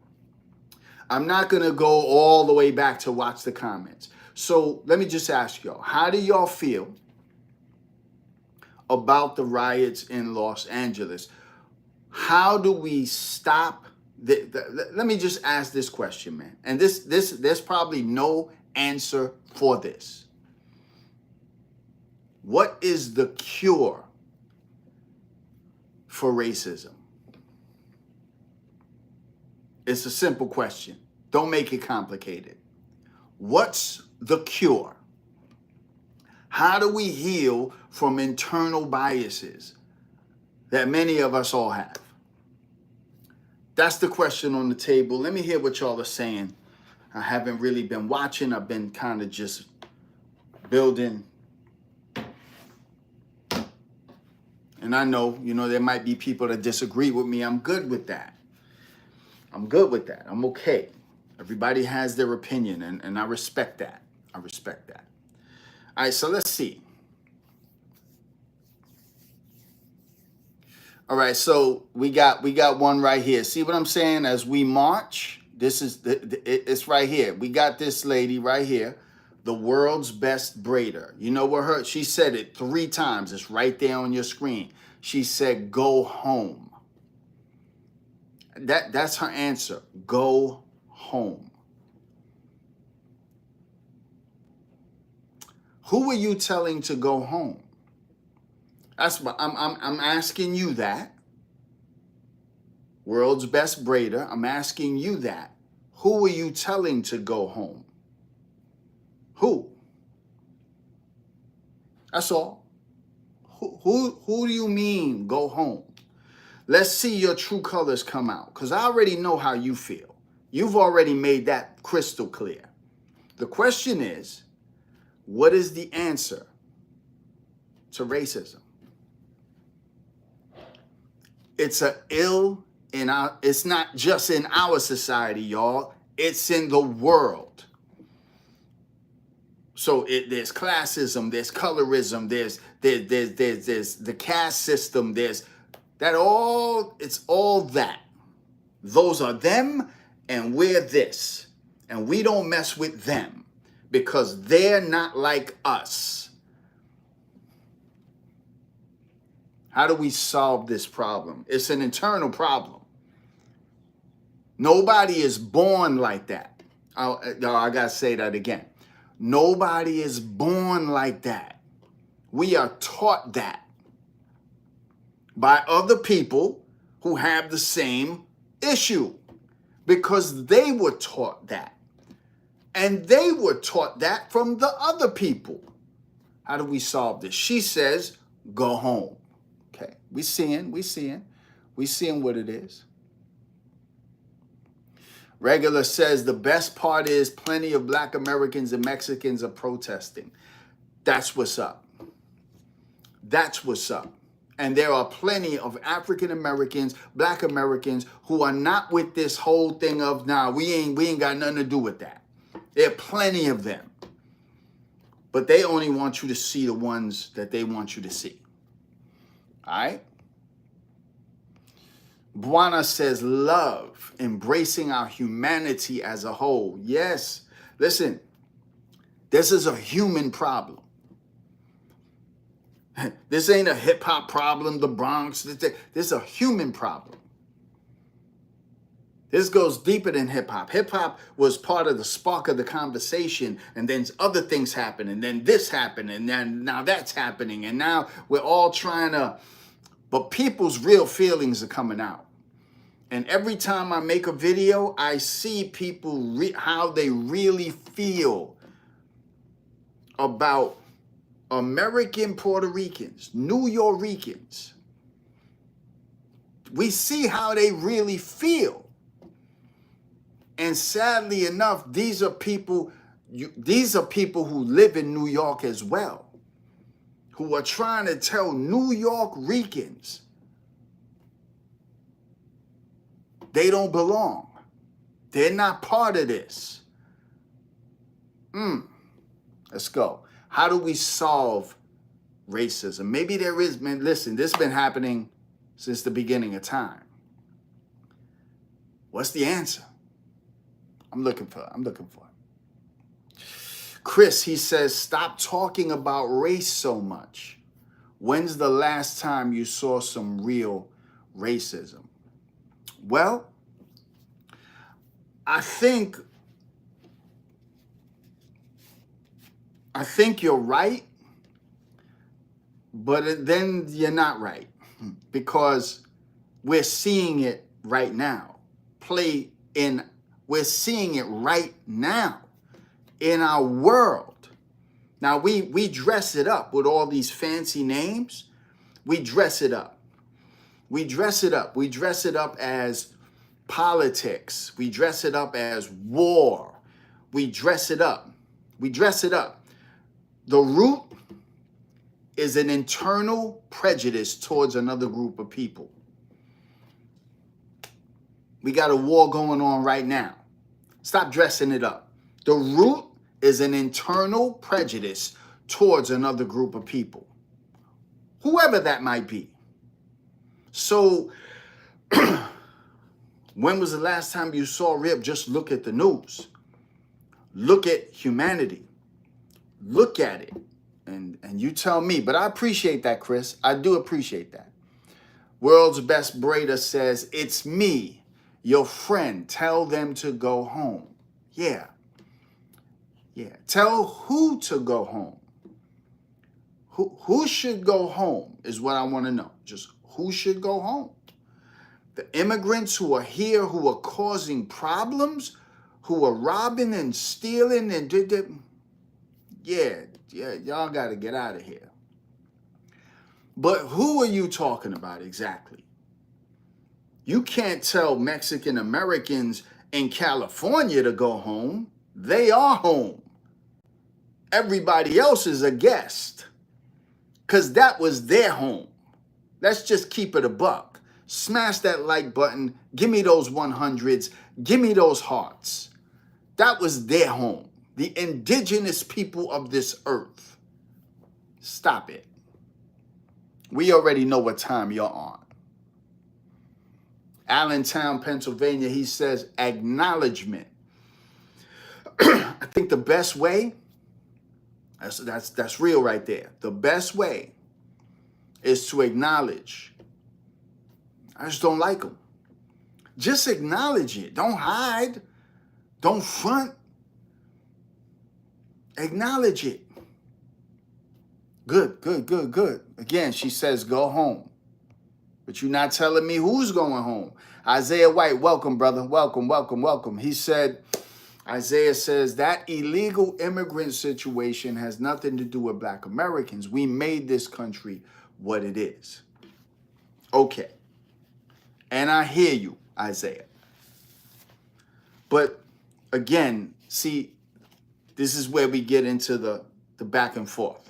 I'm not going to go all the way back to watch the comments. So let me just ask y'all, how do y'all feel about the riots in Los Angeles? How do we stop? Let me just ask this question, man. And there's probably no answer for this. What is the cure for racism? It's a simple question. Don't make it complicated. What's the cure? How do we heal from internal biases that many of us all have? That's the question on the table. Let me hear what y'all are saying. I haven't really been watching. I've been kind of just building. And I know, there might be people that disagree with me. I'm good with that. I'm okay. Everybody has their opinion, and I respect that. All right, so let's see. All right, so we got one right here. See what I'm saying? As we march, this is it's right here. We got this lady right here, the world's best braider. You know what she said it 3 times. It's right there on your screen. She said, "Go home." That's her answer. Go home. Who are you telling to go home? That's what I'm asking you that. World's best braider. I'm asking you that. Who are you telling to go home? Who? That's all. Who do you mean go home? Let's see your true colors come out, because I already know how you feel. You've already made that crystal clear. The question is, what is the answer to racism? It's it's not just in our society, y'all. It's in the world. So there's classism, there's colorism, there's the caste system, it's all that. Those are them, and we're this. And we don't mess with them because they're not like us. How do we solve this problem? It's an internal problem. Nobody is born like that. I gotta say that again. Nobody is born like that. We are taught that by other people who have the same issue. because they were taught that. And they were taught that from the other people. How do we solve this? She says, go home. Okay, we seeing what it is. Regular says the best part is plenty of Black Americans and Mexicans are protesting. That's what's up. That's what's up. And there are plenty of African Americans, Black Americans who are not with this whole thing of, nah, we ain't got nothing to do with that. There are plenty of them. But they only want you to see the ones that they want you to see. All right? Buana says, love, embracing our humanity as a whole. Yes. Listen, this is a human problem. This ain't a hip-hop problem, the Bronx. This is a human problem. This goes deeper than hip-hop. Hip-hop was part of the spark of the conversation, and then other things happen, and then this happened, and then now that's happening, and now we're all trying to... But people's real feelings are coming out. And every time I make a video, I see people, how they really feel about American Puerto Ricans, New Yorkers. We see how they really feel. And sadly enough, these are people who live in New York as well, who are trying to tell New Yorkers they don't belong. They're not part of this. Let's go. How do we solve racism? Maybe there is, man, listen, this has been happening since the beginning of time. What's the answer? I'm looking for it. Chris, he says, stop talking about race so much. When's the last time you saw some real racism? Well, I think you're right, but then you're not right, because we're seeing it right now. We're seeing it right now in our world. Now, we dress it up with all these fancy names. We dress it up. We dress it up. We dress it up as politics. We dress it up as war. We dress it up. We dress it up. The root is an internal prejudice towards another group of people. We got a war going on right now. Stop dressing it up. The root is an internal prejudice towards another group of people, whoever that might be. So, when was the last time you saw Rip? Just look at the news. Look at humanity. Look at it. And you tell me. But I appreciate that, Chris. I do appreciate that. World's Best Braider says, it's me, your friend. Tell them to go home. Yeah. Yeah. Tell who to go home. Who should go home is what I want to know. Just who should go home? The immigrants who are here, who are causing problems, who are robbing and stealing and yeah, y'all got to get out of here. But who are you talking about exactly? You can't tell Mexican Americans in California to go home. They are home. Everybody else is a guest, because that was their home. Let's just keep it a buck. Smash that like button. Give me those 100s. Give me those hearts. That was their home. The indigenous people of this earth. Stop it. We already know what time you're on. Allentown, Pennsylvania, he says acknowledgement. I think the best way, that's real right there. The best way is to acknowledge. I just don't like them. Just acknowledge it. Don't hide. Don't front. Acknowledge it. Good. Again, she says go home. But you're not telling me who's going home. Isaiah White, welcome, brother. Welcome, welcome, welcome. He said, Isaiah says that illegal immigrant situation has nothing to do with Black Americans. We made this country what it is. Okay. And I hear you, Isaiah. But again, see, this is where we get into the back and forth.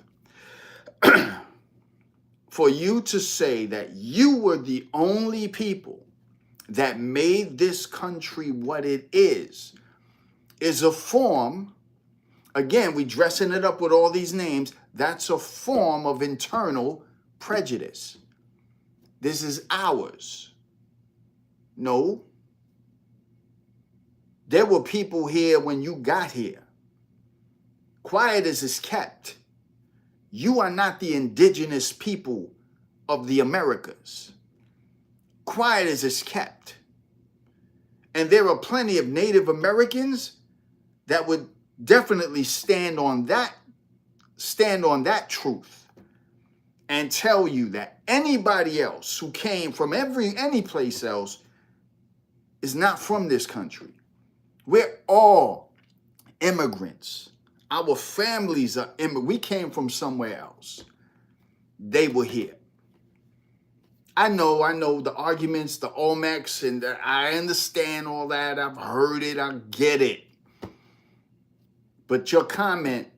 For you to say that you were the only people that made this country what it is a form, again, we dressing it up with all these names, that's a form of internal prejudice. This is ours. No. There were people here when you got here. Quiet as is kept. You are not the indigenous people of the Americas. Quiet as is kept. And there are plenty of Native Americans that would definitely stand on that truth and tell you that anybody else who came from any place else is not from this country. We're all immigrants. Our families are immigrants. We came from somewhere else. They were here. I know the arguments, the unpacks, and I understand all that. I've heard it. I get it. But your comment,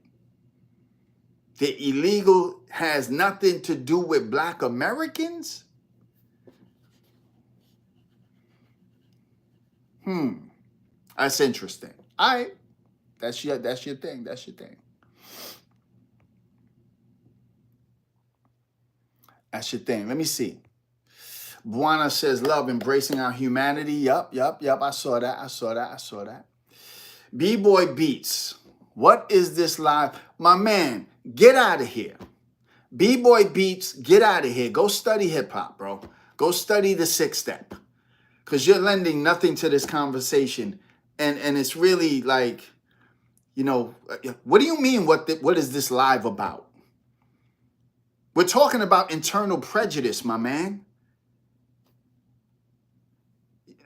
the illegal has nothing to do with Black Americans? That's interesting. All right. That's your thing. That's your thing. That's your thing. Let me see. Buana says, love, embracing our humanity. Yup. I saw that. B-Boy Beats. What is this live? My man, get out of here. B-Boy Beats, get out of here. Go study hip-hop, bro. Go study the 6-step. Because you're lending nothing to this conversation. And it's really like, you know, what do you mean what is this live about? We're talking about internal prejudice, my man.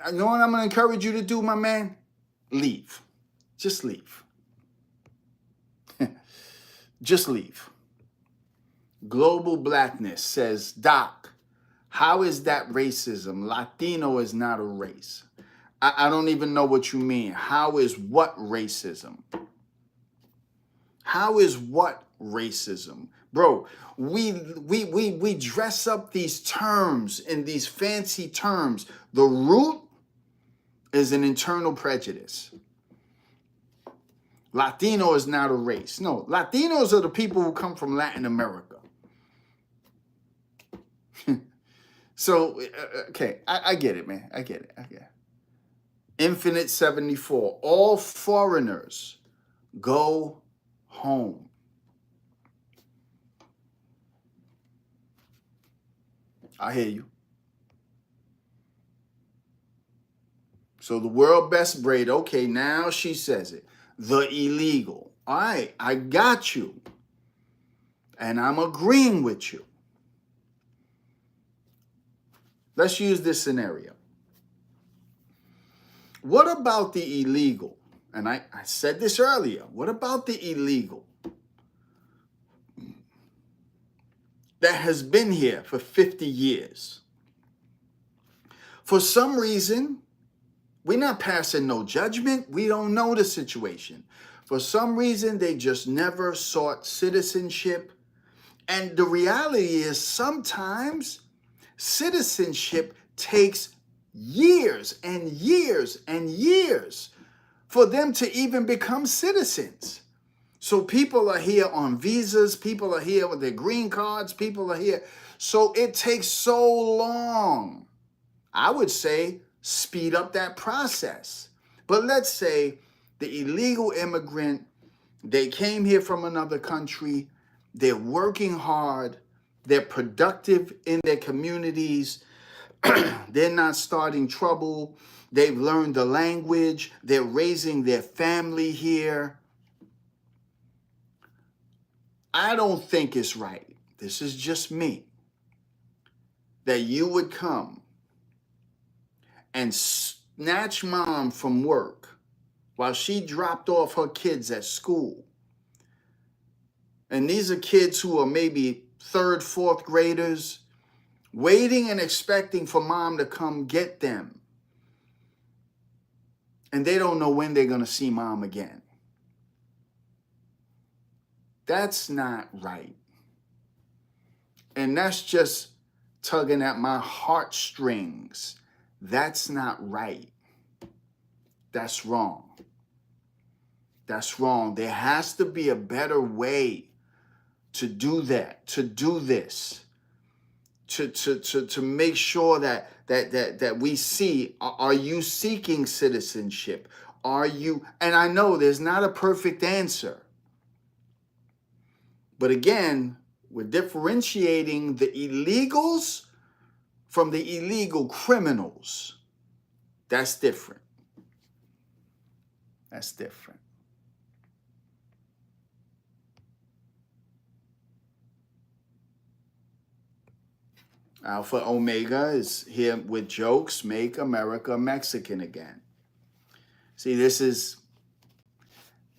You know what I'm going to encourage you to do, my man? Leave. Just leave. Just leave. Global Blackness says, Doc, how is that racism? Latino is not a race. I don't even know what you mean. How is what racism? How is what racism? Bro, we dress up these terms in these fancy terms. The root is an internal prejudice. Latino is not a race. No, Latinos are the people who come from Latin America. So, okay, I get it, man. I get it. Infinite 74. All foreigners go home. I hear you. So the world best braid. Okay, now she says it. The illegal. All right, I got you. And I'm agreeing with you. Let's use this scenario. What about the illegal? And I said this earlier. What about the illegal that has been here for 50 years? For some reason, we're not passing no judgment. We don't know the situation. For some reason, they just never sought citizenship. And the reality is sometimes citizenship takes years and years and years for them to even become citizens. So people are here on visas, people are here with their green cards, people are here. So it takes so long. I would say speed up that process. But let's say the illegal immigrant, they came here from another country, they're working hard, they're productive in their communities, they're not starting trouble, they've learned the language, they're raising their family here. I don't think it's right. This is just me. that you would come and snatch mom from work while she dropped off her kids at school. And these are kids who are maybe third, fourth graders, waiting and expecting for mom to come get them. And they don't know when they're going to see mom again. That's not right. And that's just tugging at my heartstrings. That's not right. That's wrong. That's wrong. There has to be a better way to do that, to do this, to make sure that we see, are you seeking citizenship? Are you, and I know there's not a perfect answer, but again, we're differentiating the illegals from the illegal criminals. That's different. That's different. Alpha Omega is here with jokes, make America Mexican again. See,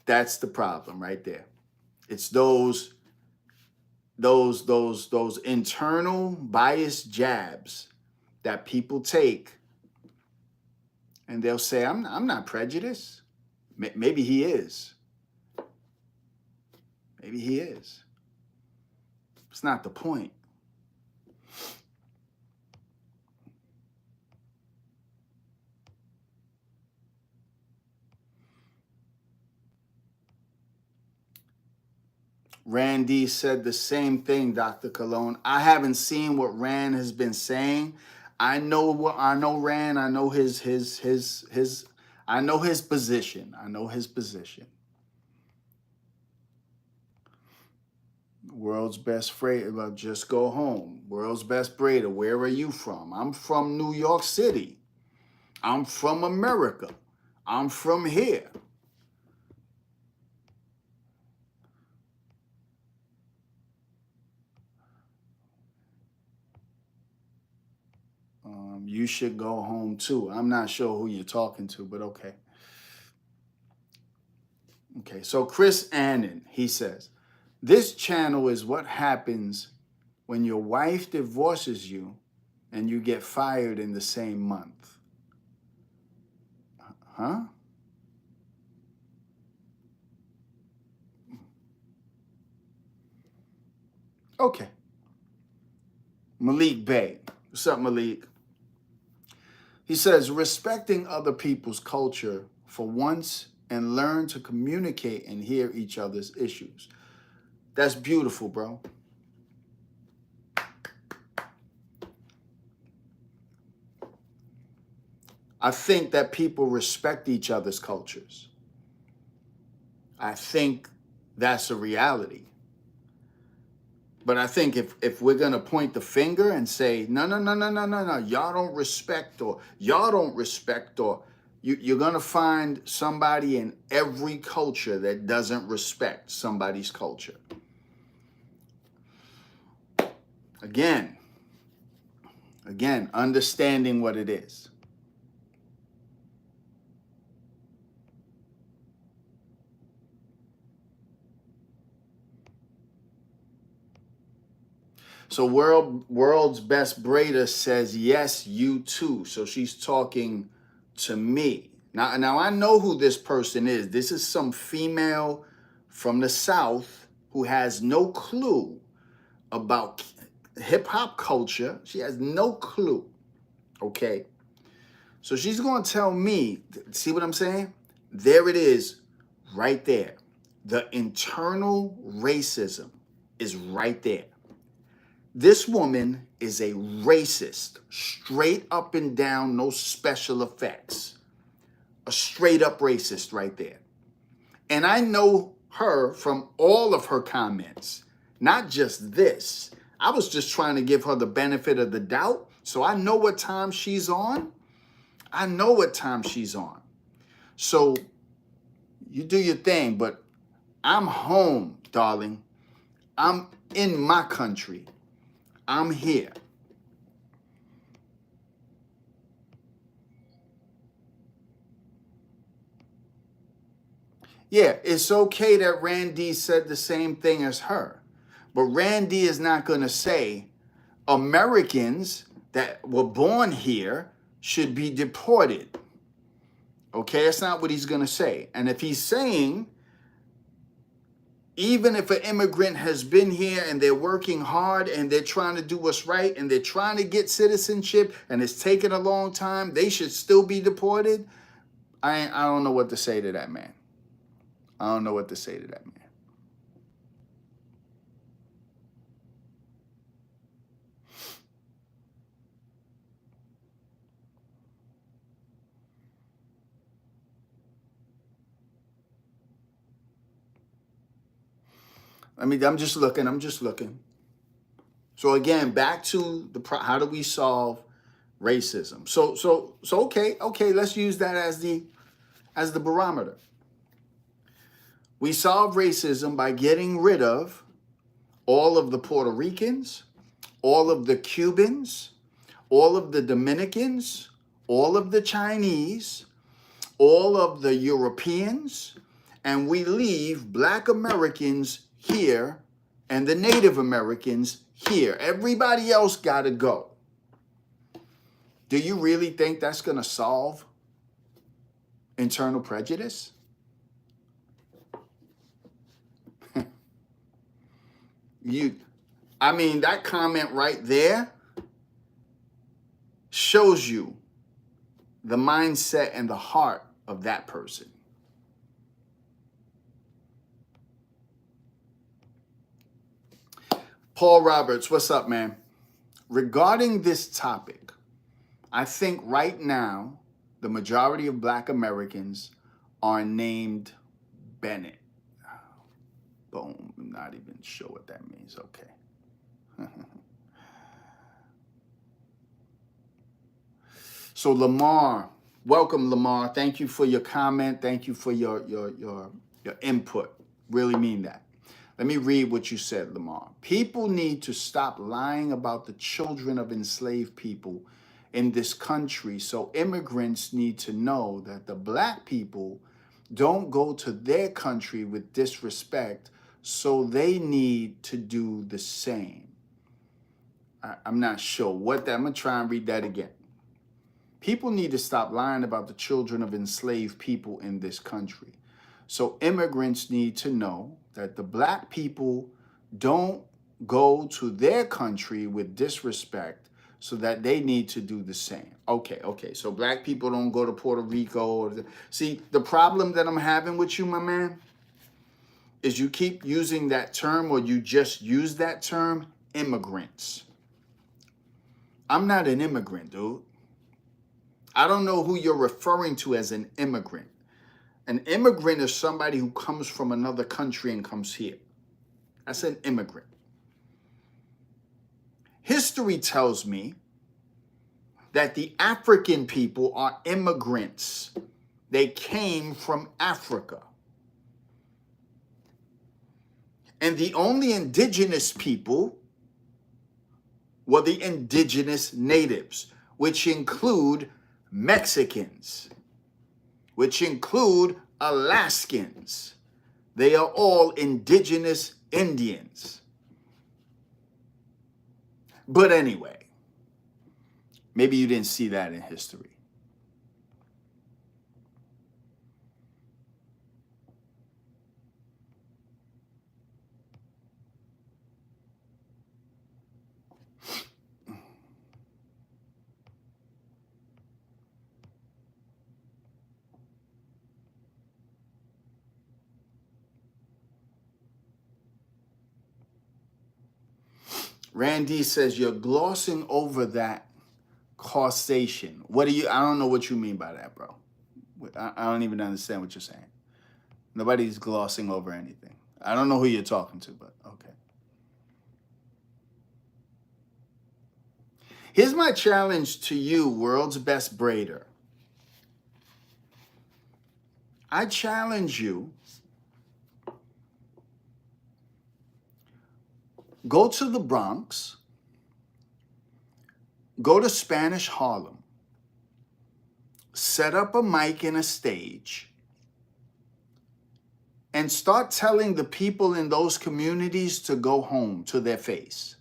that's the problem right there. It's those internal biased jabs that people take, and they'll say, I'm not prejudiced. Maybe he is. Maybe he is. It's not the point. Randy said the same thing, Dr. Colon. I haven't seen what Rand has been saying. I know Rand. I know his I know his position. I know his position. World's best freighter, just go home. World's best freighter, where are you from? I'm from New York City. I'm from America. I'm from here. You should go home too. I'm not sure who you're talking to, but okay. Okay, so Chris Annan, he says, this channel is what happens when your wife divorces you and you get fired in the same month. Huh? Okay. Malik Bey. What's up, Malik? He says, respecting other people's culture for once and learn to communicate and hear each other's issues. That's beautiful, bro. I think that people respect each other's cultures. I think that's a reality. But I think if we're going to point the finger and say, no, y'all don't respect, or y'all don't respect, or you're going to find somebody in every culture that doesn't respect somebody's culture. Again, understanding what it is. So world's best braider says, yes, you too. So she's talking to me. Now I know who this person is. This is some female from the South who has no clue about hip hop culture. She has no clue. Okay. So she's going to tell me, see what I'm saying? There it is right there. The internal racism is right there. This woman is a racist, straight up and down, no special effects. A straight up racist right there. And I know her from all of her comments, not just this. I was just trying to give her the benefit of the doubt, so I know what time she's on. I know what time she's on. So you do your thing, but I'm home, darling. I'm in my country. I'm here. Yeah, it's okay that Randy said the same thing as her. But Randy is not going to say Americans that were born here should be deported. Okay, that's not what he's going to say. And if he's saying, even if an immigrant has been here and they're working hard and they're trying to do what's right and they're trying to get citizenship and it's taken a long time, they should still be deported. I don't know what to say to that man. I don't know what to say to that man. I'm just looking. So again, back to how do we solve racism? So okay, let's use that as the barometer. We solve racism by getting rid of all of the Puerto Ricans, all of the Cubans, all of the Dominicans, all of the Chinese, all of the Europeans, and we leave Black Americans here and the Native Americans here. Everybody else got to go. Do you really think that's going to solve internal prejudice? That comment right there shows you the mindset and the heart of that person. Paul Roberts, what's up, man? Regarding this topic, I think right now the majority of Black Americans are named Bennett. Boom, I'm not even sure what that means. Okay. So Lamar, welcome Lamar. Thank you for your comment. Thank you for your input. Really mean that. Let me read what you said, Lamar. People need to stop lying about the children of enslaved people in this country. So immigrants need to know that the Black people don't go to their country with disrespect, so they need to do the same. I'm not sure what that, I'm gonna try and read that again. People need to stop lying about the children of enslaved people in this country. So immigrants need to know that the Black people don't go to their country with disrespect, so that they need to do the same. Okay. So Black people don't go to Puerto Rico. See, the problem that I'm having with you, my man, is you keep using that term, or you just use that term, immigrants. I'm not an immigrant, dude. I don't know who you're referring to as an immigrant. An immigrant is somebody who comes from another country and comes here. That's an immigrant. History tells me that the African people are immigrants. They came from Africa. And the only indigenous people were the indigenous natives, which include Mexicans, which include Alaskans. They are all indigenous Indians. But anyway, maybe you didn't see that in history. Randy says you're glossing over that causation. I don't know what you mean by that, bro. I don't even understand what you're saying. Nobody's glossing over anything. I don't know who you're talking to, but okay. Here's my challenge to you, world's best braider. I challenge you, go to the Bronx, go to Spanish Harlem, set up a mic and a stage, and start telling the people in those communities to go home to their face.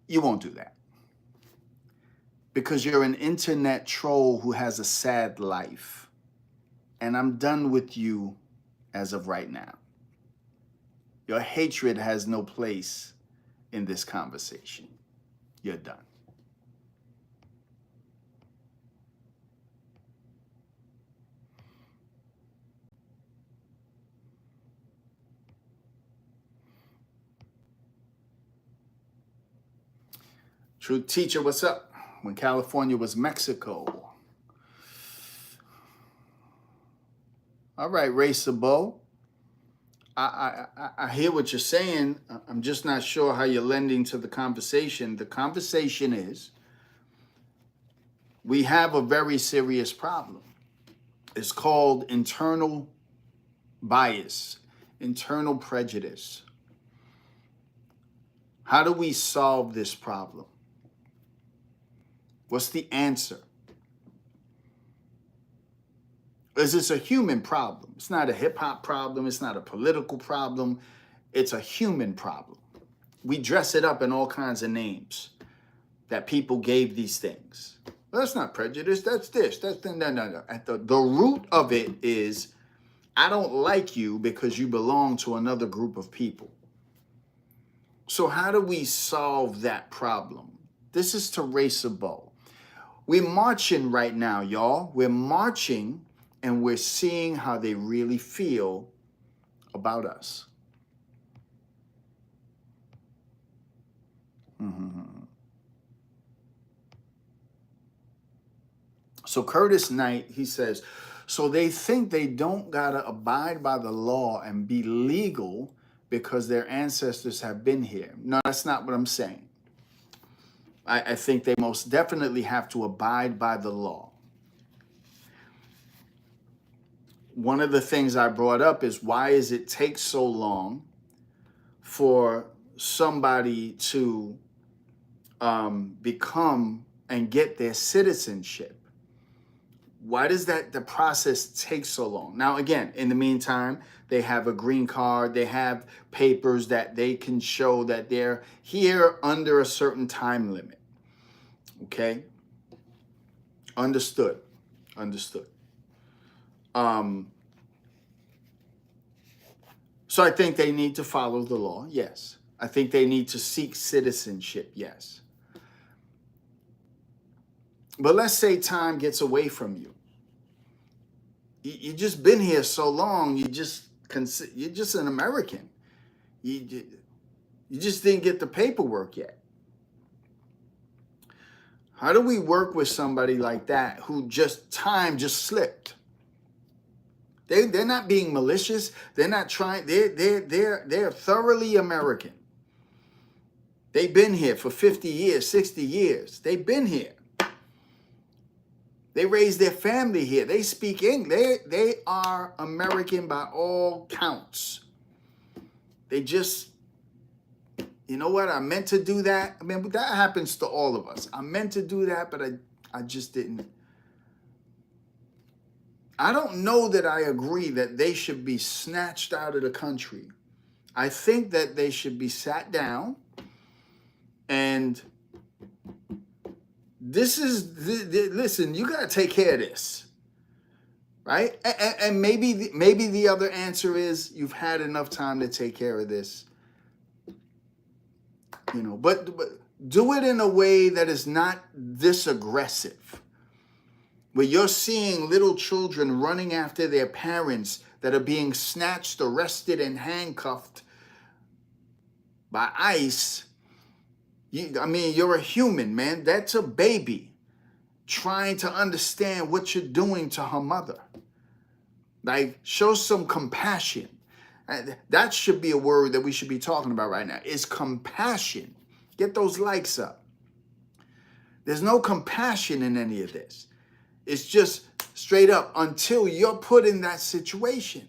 You won't do that. Because you're an internet troll who has a sad life. And I'm done with you as of right now. Your hatred has no place in this conversation. You're done. Truth Teacher, what's up? When California was Mexico. All right, Raceable. I hear what you're saying. I'm just not sure how you're lending to the conversation. The conversation is, we have a very serious problem. It's called internal bias, internal prejudice. How do we solve this problem? What's the answer? Is this a human problem? It's not a hip-hop problem. It's not a political problem. It's a human problem. We dress it up in all kinds of names that people gave these things. Well, that's not prejudice. That's this. That's no. At the root of it is, I don't like you because you belong to another group of people. So how do we solve that problem? This is to Raceable. We're marching right now, y'all. We're marching and we're seeing how they really feel about us. So Curtis Knight, he says, so they think they don't gotta abide by the law and be legal because their ancestors have been here. No, that's not what I'm saying. I think they most definitely have to abide by the law. One of the things I brought up is, why does it take so long for somebody to become and get their citizenship? Why does the process take so long? Now, again, in the meantime, they have a green card. They have papers that they can show that they're here under a certain time limit. Okay? Understood. Understood. So I think they need to follow the law. Yes. I think they need to seek citizenship. Yes. But let's say time gets away from you. You just been here so long, you're just an American. You just didn't get the paperwork yet. How do we work with somebody like that who time just slipped? They're not being malicious. They're not trying. They're thoroughly American. They've been here for 50 years, 60 years. They've been here. They raised their family here. They speak English. They are American by all counts. They just, you know what? I meant to do that. I mean, that happens to all of us. I meant to do that, but I just didn't. I don't know that I agree that they should be snatched out of the country. I think that they should be sat down and listen, you got to take care of this, right? And maybe the other answer is, you've had enough time to take care of this, you know, but do it in a way that is not this aggressive, where you're seeing little children running after their parents that are being snatched, arrested, and handcuffed by ICE. You're a human, man. That's a baby trying to understand what you're doing to her mother. Like, show some compassion. That should be a word that we should be talking about right now, is compassion. Get those likes up. There's no compassion in any of this. It's just straight up until you're put in that situation.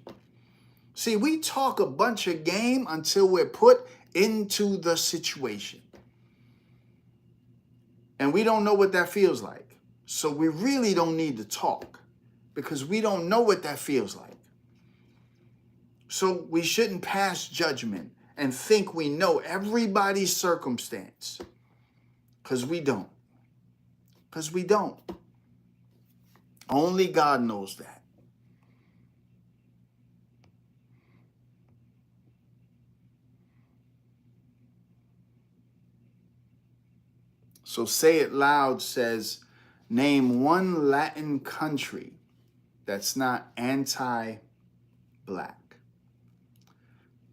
See, we talk a bunch of game until we're put into the situation. And we don't know what that feels like. So we really don't need to talk, because we don't know what that feels like. So we shouldn't pass judgment and think we know everybody's circumstance, because we don't. Because we don't. Only God knows that. So Say It Loud says, name one Latin country that's not anti-black.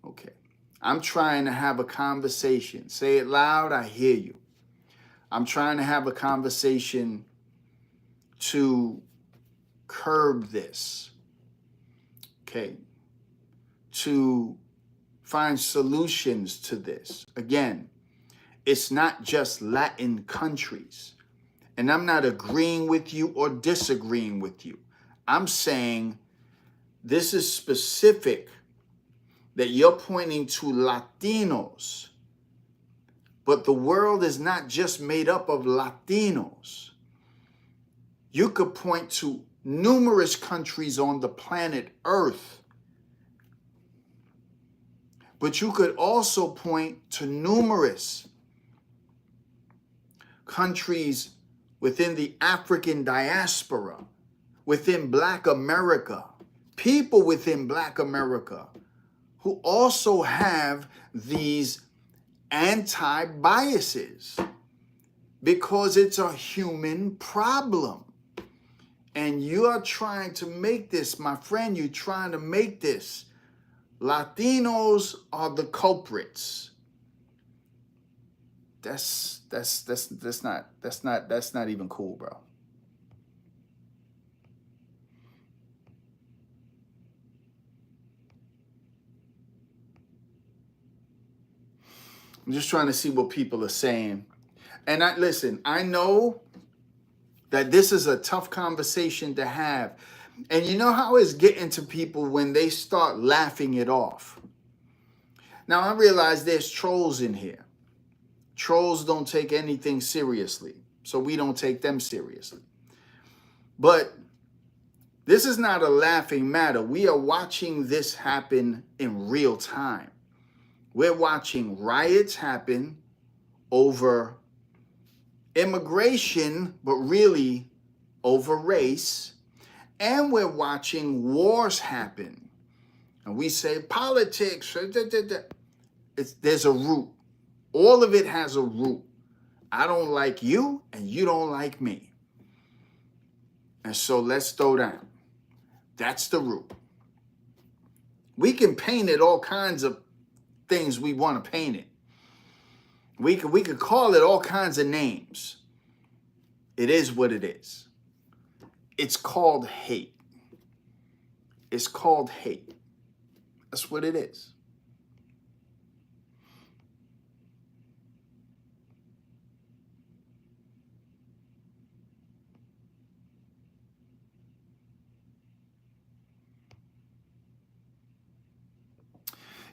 Okay. I'm trying to have a conversation. Say it loud, I hear you. I'm trying to have a conversation to curb this. Okay. To find solutions to this. Again, it's not just Latin countries. And I'm not agreeing with you or disagreeing with you. I'm saying this is specific, that you're pointing to Latinos. But the world is not just made up of Latinos. You could point to numerous countries on the planet Earth. But you could also point to numerous countries within the African diaspora, within Black America, people within Black America who also have these anti-biases, because it's a human problem. And you are trying to make this, my friend, you're trying to make this, Latinos are the culprits. That's not even cool, bro. I'm just trying to see what people are saying. And listen, I know that this is a tough conversation to have. And you know how it's getting to people when they start laughing it off. Now, I realize there's trolls in here. Trolls don't take anything seriously, so we don't take them seriously. But this is not a laughing matter. We are watching this happen in real time. We're watching riots happen over immigration, but really over race. And we're watching wars happen. And we say politics, there's a root. All of it has a root. I don't like you and you don't like me. And so let's throw down. That's the root. We can paint it all kinds of things we want to paint it. We could call it all kinds of names. It is what it is. It's called hate. It's called hate. That's what it is.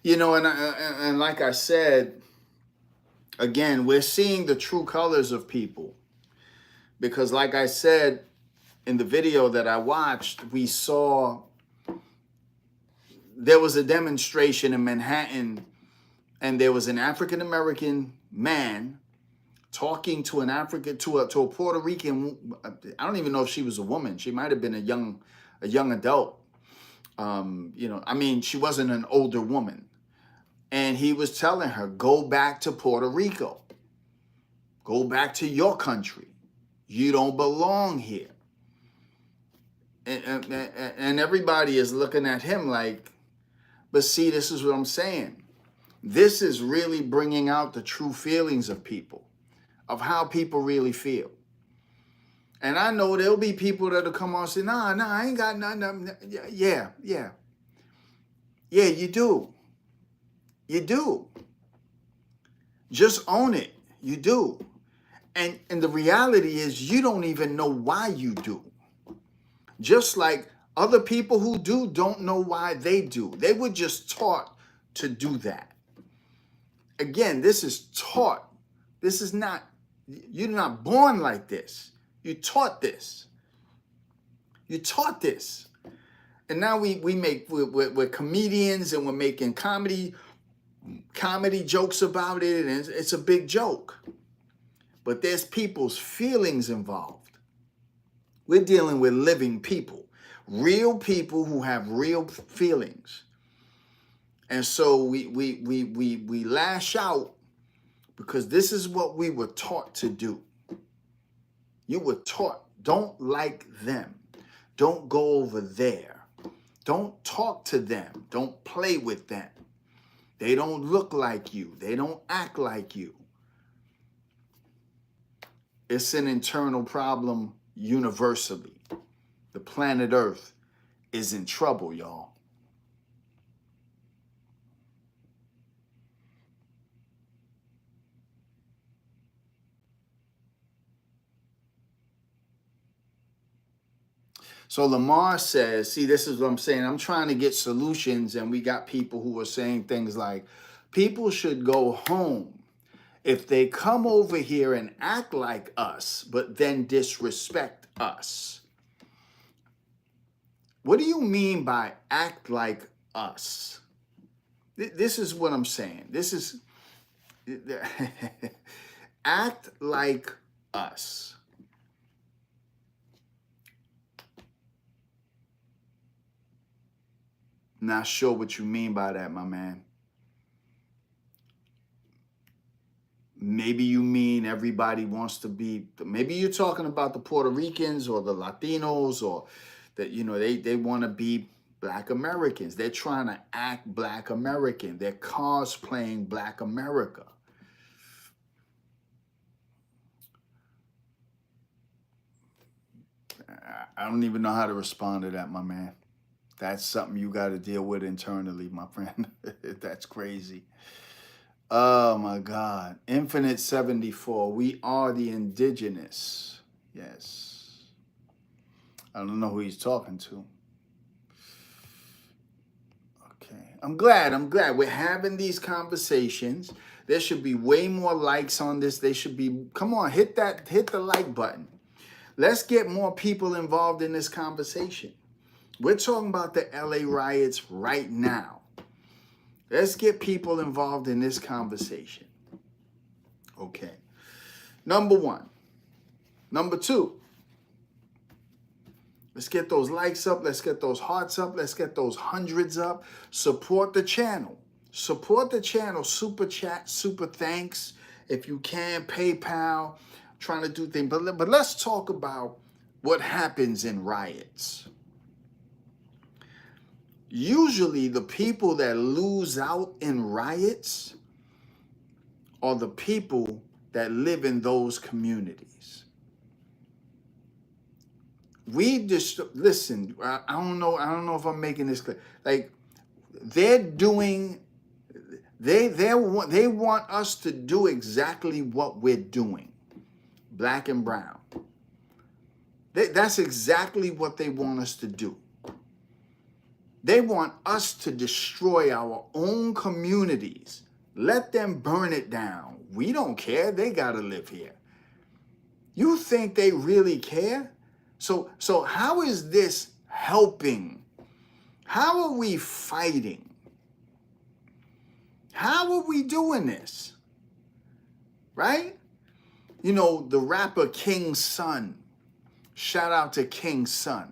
You know, and like I said, again, we're seeing the true colors of people. Because like I said, in the video that I watched, we saw there was a demonstration in Manhattan, and there was an African-American man talking to a Puerto Rican. I don't even know if she was a woman. She might have been a young adult. You know, I mean, she wasn't an older woman. And he was telling her, go back to Puerto Rico. Go back to your country. You don't belong here. And everybody is looking at him like, but see, this is what I'm saying. This is really bringing out the true feelings of people, of how people really feel. And I know there'll be people that'll come on and say, nah, I ain't got nothing. Yeah, you do. You do. Just own it. You do. And the reality is you don't even know why you do. Just like other people who do don't know why they do. They were just taught to do that. Again, this is taught. This is not, you're not born like this. You taught this. You taught this. And now we're comedians and we're making comedy jokes about it, and it's a big joke. But there's people's feelings involved. We're dealing with living people, real people who have real feelings. And so we lash out because this is what we were taught to do. You were taught, don't like them. Don't go over there. Don't talk to them. Don't play with them. They don't look like you. They don't act like you. It's an internal problem universally. The planet Earth is in trouble, y'all. So Lamar says, see, this is what I'm saying. I'm trying to get solutions, and we got people who are saying things like, people should go home if they come over here and act like us, but then disrespect us. What do you mean by act like us? This is what I'm saying. This is act like us. Not sure what you mean by that, my man. Maybe you mean everybody wants to be, maybe you're talking about the Puerto Ricans or the Latinos, or that, you know, they want to be Black Americans. They're trying to act Black American. They're cosplaying Black America. I don't even know how to respond to that, my man. That's something you got to deal with internally, my friend. That's crazy. Oh, my God. Infinite 74. We are the indigenous. Yes. I don't know who he's talking to. Okay. I'm glad. We're having these conversations. There should be way more likes on this. They should be, come on, hit the like button. Let's get more people involved in this conversation. We're talking about the LA riots right now. Let's get people involved in this conversation. Okay. Number one. Number two. Let's get those likes up. Let's get those hearts up. Let's get those hundreds up. Support the channel. Support the channel. Super chat, super thanks. If you can, PayPal. Trying to do things. But let's talk about what happens in riots. Usually the people that lose out in riots are the people that live in those communities. We just, listen, I don't know if I'm making this clear. Like, they want us to do exactly what we're doing. Black and brown. That's exactly what they want us to do. They want us to destroy our own communities. Let them burn it down. We don't care. They got to live here. You think they really care? So how is this helping? How are we fighting? How are we doing this? Right? You know, the rapper King's Son. Shout out to King's Son.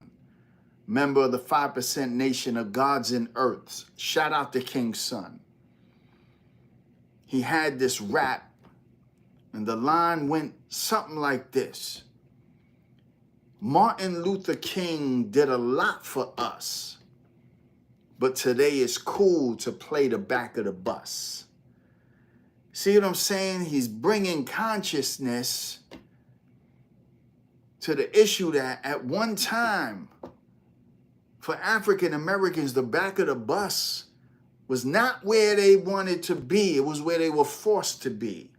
Member of the 5% Nation of Gods and Earths. Shout out to King's Son. He had this rap, and the line went something like this. Martin Luther King did a lot for us, but today it's cool to play the back of the bus. See what I'm saying? He's bringing consciousness to the issue that at one time, for African Americans, the back of the bus was not where they wanted to be. It was where they were forced to be.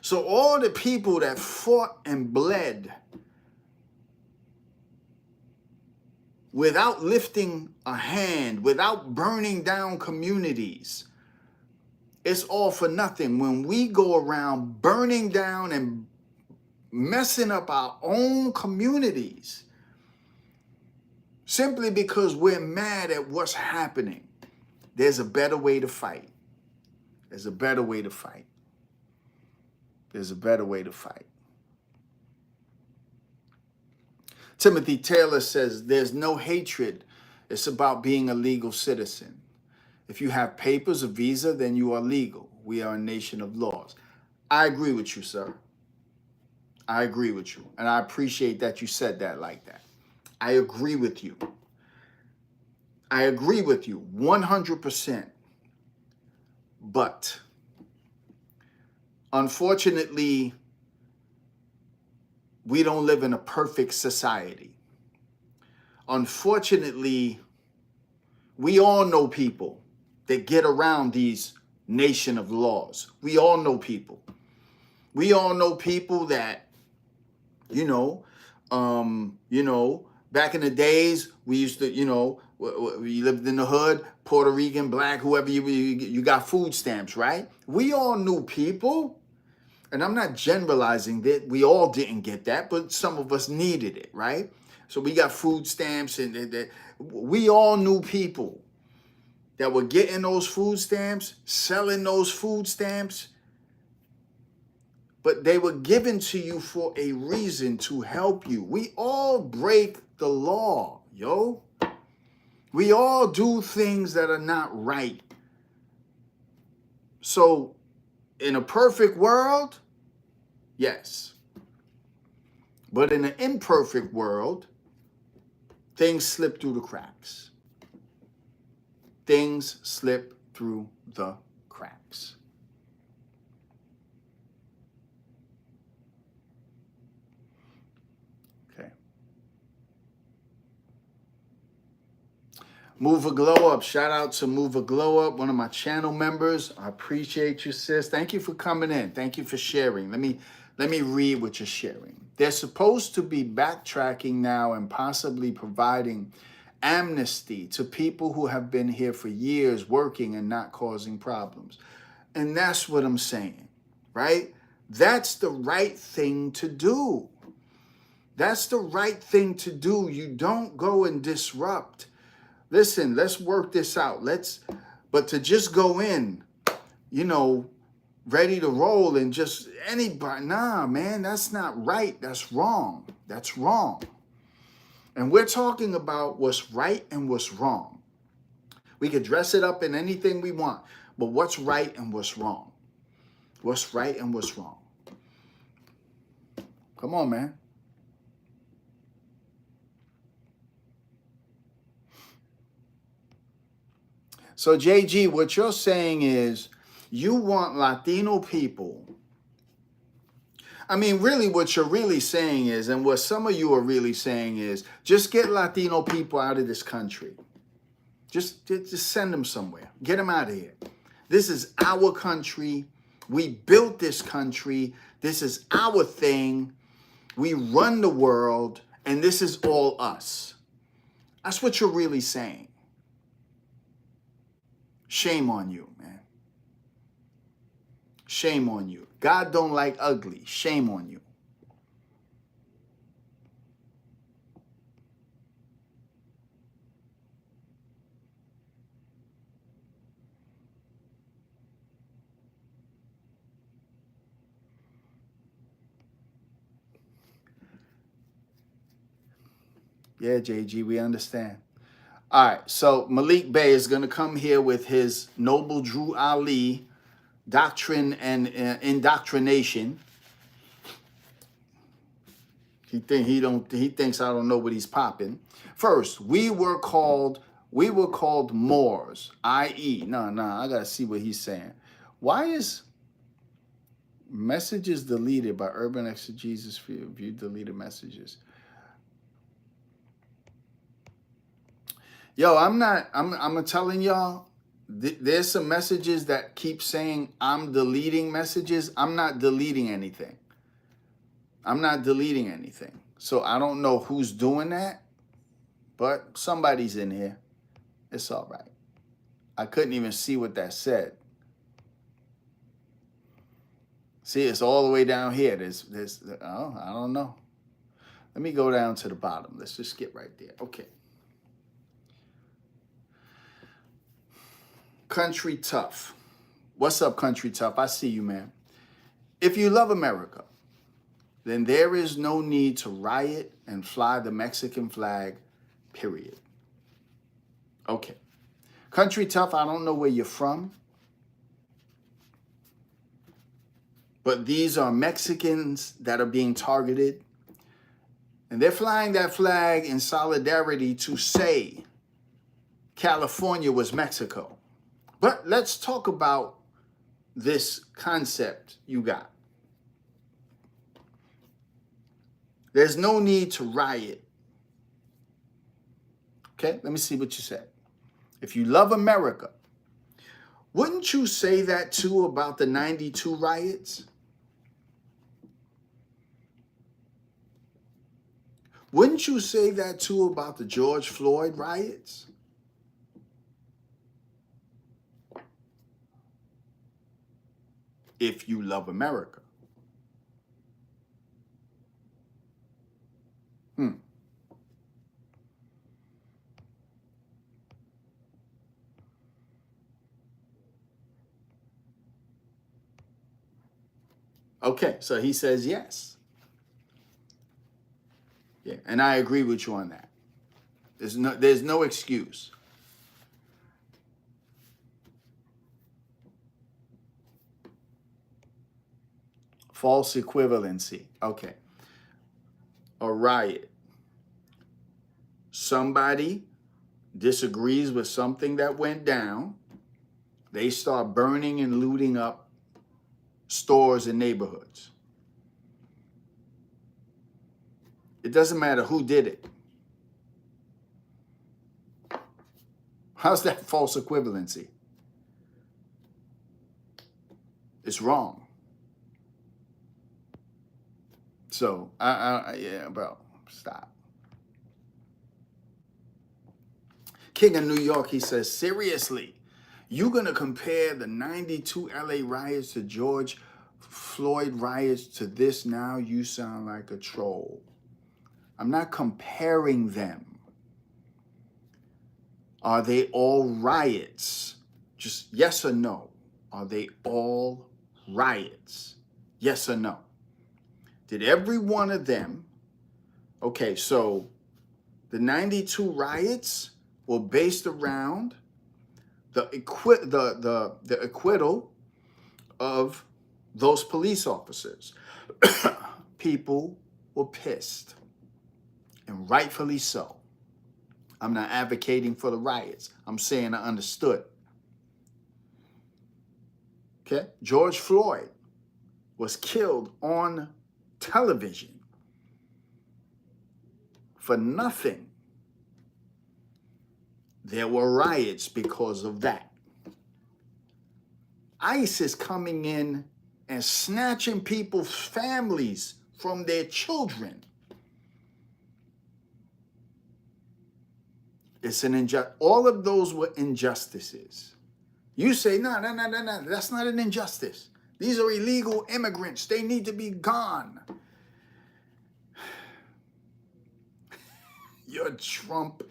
So all the people that fought and bled without lifting a hand, without burning down communities, it's all for nothing when we go around burning down and messing up our own communities. simply because we're mad at what's happening. There's a better way to fight. There's a better way to fight. There's a better way to fight. Timothy Taylor says, there's no hatred. It's about being a legal citizen. If you have papers, a visa, then you are legal. We are a nation of laws. I agree with you, sir. I agree with you. And I appreciate that you said that like that. I agree with you. I agree with you 100%. But unfortunately, we don't live in a perfect society. Unfortunately, we all know people that get around these nation of laws. We all know people. We all know people that, back in the days, we used to, we lived in the hood, Puerto Rican, black, whoever you got food stamps, right? We all knew people. And I'm not generalizing that we all didn't get that, but some of us needed it, right? So we got food stamps, and we all knew people that were getting those food stamps, selling those food stamps, but they were given to you for a reason, to help you. We all break the law, yo. We all do things that are not right. So in a perfect world, yes. But in an imperfect world, things slip through the cracks. Things slip through the cracks. Okay. Move a Glow Up. Shout out to Move a Glow Up, one of my channel members. I appreciate you, sis. Thank you for coming in. Thank you for sharing. Let me read what you're sharing. They're supposed to be backtracking now and possibly providing amnesty to people who have been here for years working and not causing problems. And that's what I'm saying, right? That's the right thing to do. That's the right thing to do. You don't go and disrupt. Listen, let's work this out. But to just go in, ready to roll and just anybody, nah, man, that's not right. That's wrong. That's wrong. And we're talking about what's right and what's wrong. We could dress it up in anything we want, but what's right and what's wrong? What's right and what's wrong? Come on, man. So JG, what you're saying is you want Latino people. I mean, really what you're really saying is, and what some of you are really saying is, just get Latino people out of this country. Just send them somewhere. Get them out of here. This is our country. We built this country. This is our thing. We run the world, and this is all us. That's what you're really saying. Shame on you, man. Shame on you. God don't like ugly. Shame on you. Yeah, JG, we understand. All right, so Malik Bey is going to come here with his Noble Drew Ali doctrine and indoctrination. He thinks I don't know what he's popping. First, we were called Moors, i.e. No, I got to see what he's saying. Why is messages deleted by Urban Exegesis view deleted messages? Yo, I'm telling y'all, there's some messages that keep saying I'm deleting messages. I'm not deleting anything. I'm not deleting anything. So I don't know who's doing that, but somebody's in here. It's all right. I couldn't even see what that said. See, it's all the way down here. I don't know. Let me go down to the bottom. Let's just get right there. Okay. Country Tough. What's up, Country Tough? I see you, man. If you love America, then there is no need to riot and fly the Mexican flag, period. Okay. Country Tough, I don't know where you're from, but these are Mexicans that are being targeted, and they're flying that flag in solidarity to say California was Mexico. But let's talk about this concept you got. There's no need to riot. Okay, let me see what you said. If you love America, wouldn't you say that too about the 92 riots? Wouldn't you say that too about the George Floyd riots? If you love America. Okay, so he says yes. Yeah, and I agree with you on that. There's no excuse. False equivalency. Okay. A riot. Somebody disagrees with something that went down. They start burning and looting up stores and neighborhoods. It doesn't matter who did it. How's that false equivalency? It's wrong. So, yeah, bro, stop. King of New York, he says, seriously, you gonna compare the 92 LA riots to George Floyd riots to this now? You sound like a troll. I'm not comparing them. Are they all riots? Just yes or no. Are they all riots? Yes or no? Did every one of them, okay, so the 92 riots were based around the acquittal of those police officers. People were pissed, and rightfully so. I'm not advocating for the riots. I'm saying I understood. Okay? George Floyd was killed on television for nothing. There were riots because of that. ICE is coming in and snatching people's families from their children. It's an injustice. All of those were injustices. You say, no, that's not an injustice. These are illegal immigrants. They need to be gone. Your Trump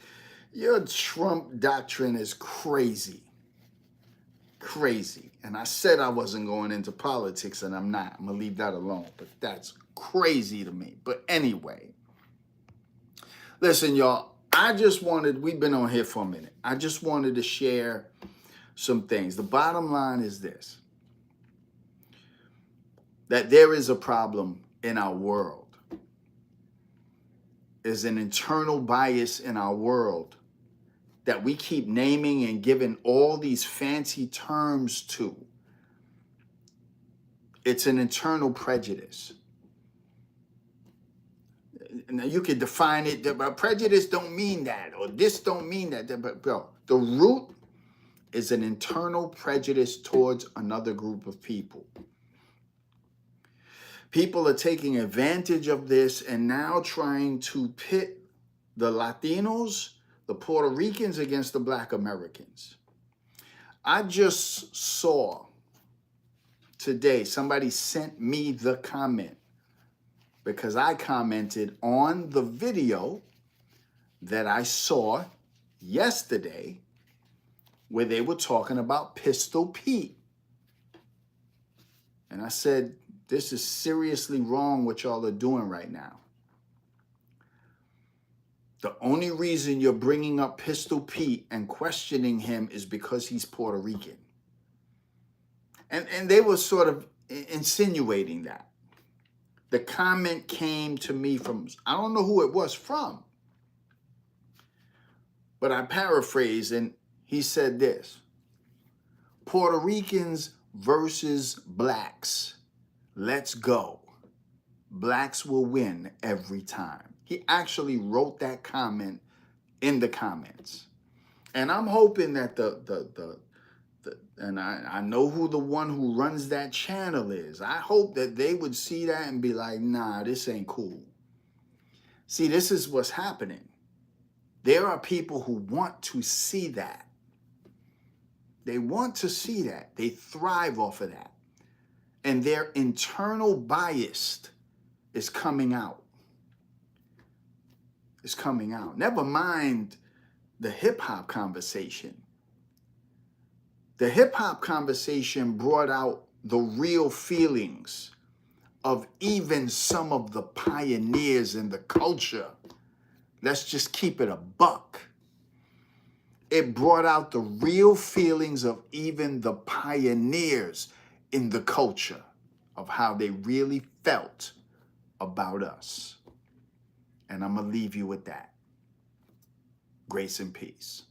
doctrine is crazy. Crazy. And I said I wasn't going into politics, and I'm not. I'm going to leave that alone. But that's crazy to me. But anyway, listen, y'all. We've been on here for a minute. I just wanted to share some things. The bottom line is this, that there is a problem in our world. There's an internal bias in our world that we keep naming and giving all these fancy terms to. It's an internal prejudice. Now you could define it, but prejudice don't mean that, or this don't mean that. But bro, the root is an internal prejudice towards another group of people. People are taking advantage of this and now trying to pit the Latinos, the Puerto Ricans against the Black Americans. I just saw today, somebody sent me the comment because I commented on the video that I saw yesterday where they were talking about Pistol Pete. And I said, this is seriously wrong what y'all are doing right now. The only reason you're bringing up Pistol Pete and questioning him is because he's Puerto Rican. And they were sort of insinuating that. The comment came to me from, I don't know who it was from, but I paraphrased, and he said this: Puerto Ricans versus blacks. Let's go. Blacks will win every time. He actually wrote that comment in the comments. And I'm hoping that and I know who the one who runs that channel is. I hope that they would see that and be like, nah, this ain't cool. See, this is what's happening. There are people who want to see that. They want to see that. They thrive off of that. And their internal bias is coming out. It's coming out. Never mind the hip-hop conversation. The hip-hop conversation brought out the real feelings of even some of the pioneers in the culture. Let's just keep it a buck. It brought out the real feelings of even the pioneers in the culture, of how they really felt about us. And I'm going to leave you with that. Grace and peace.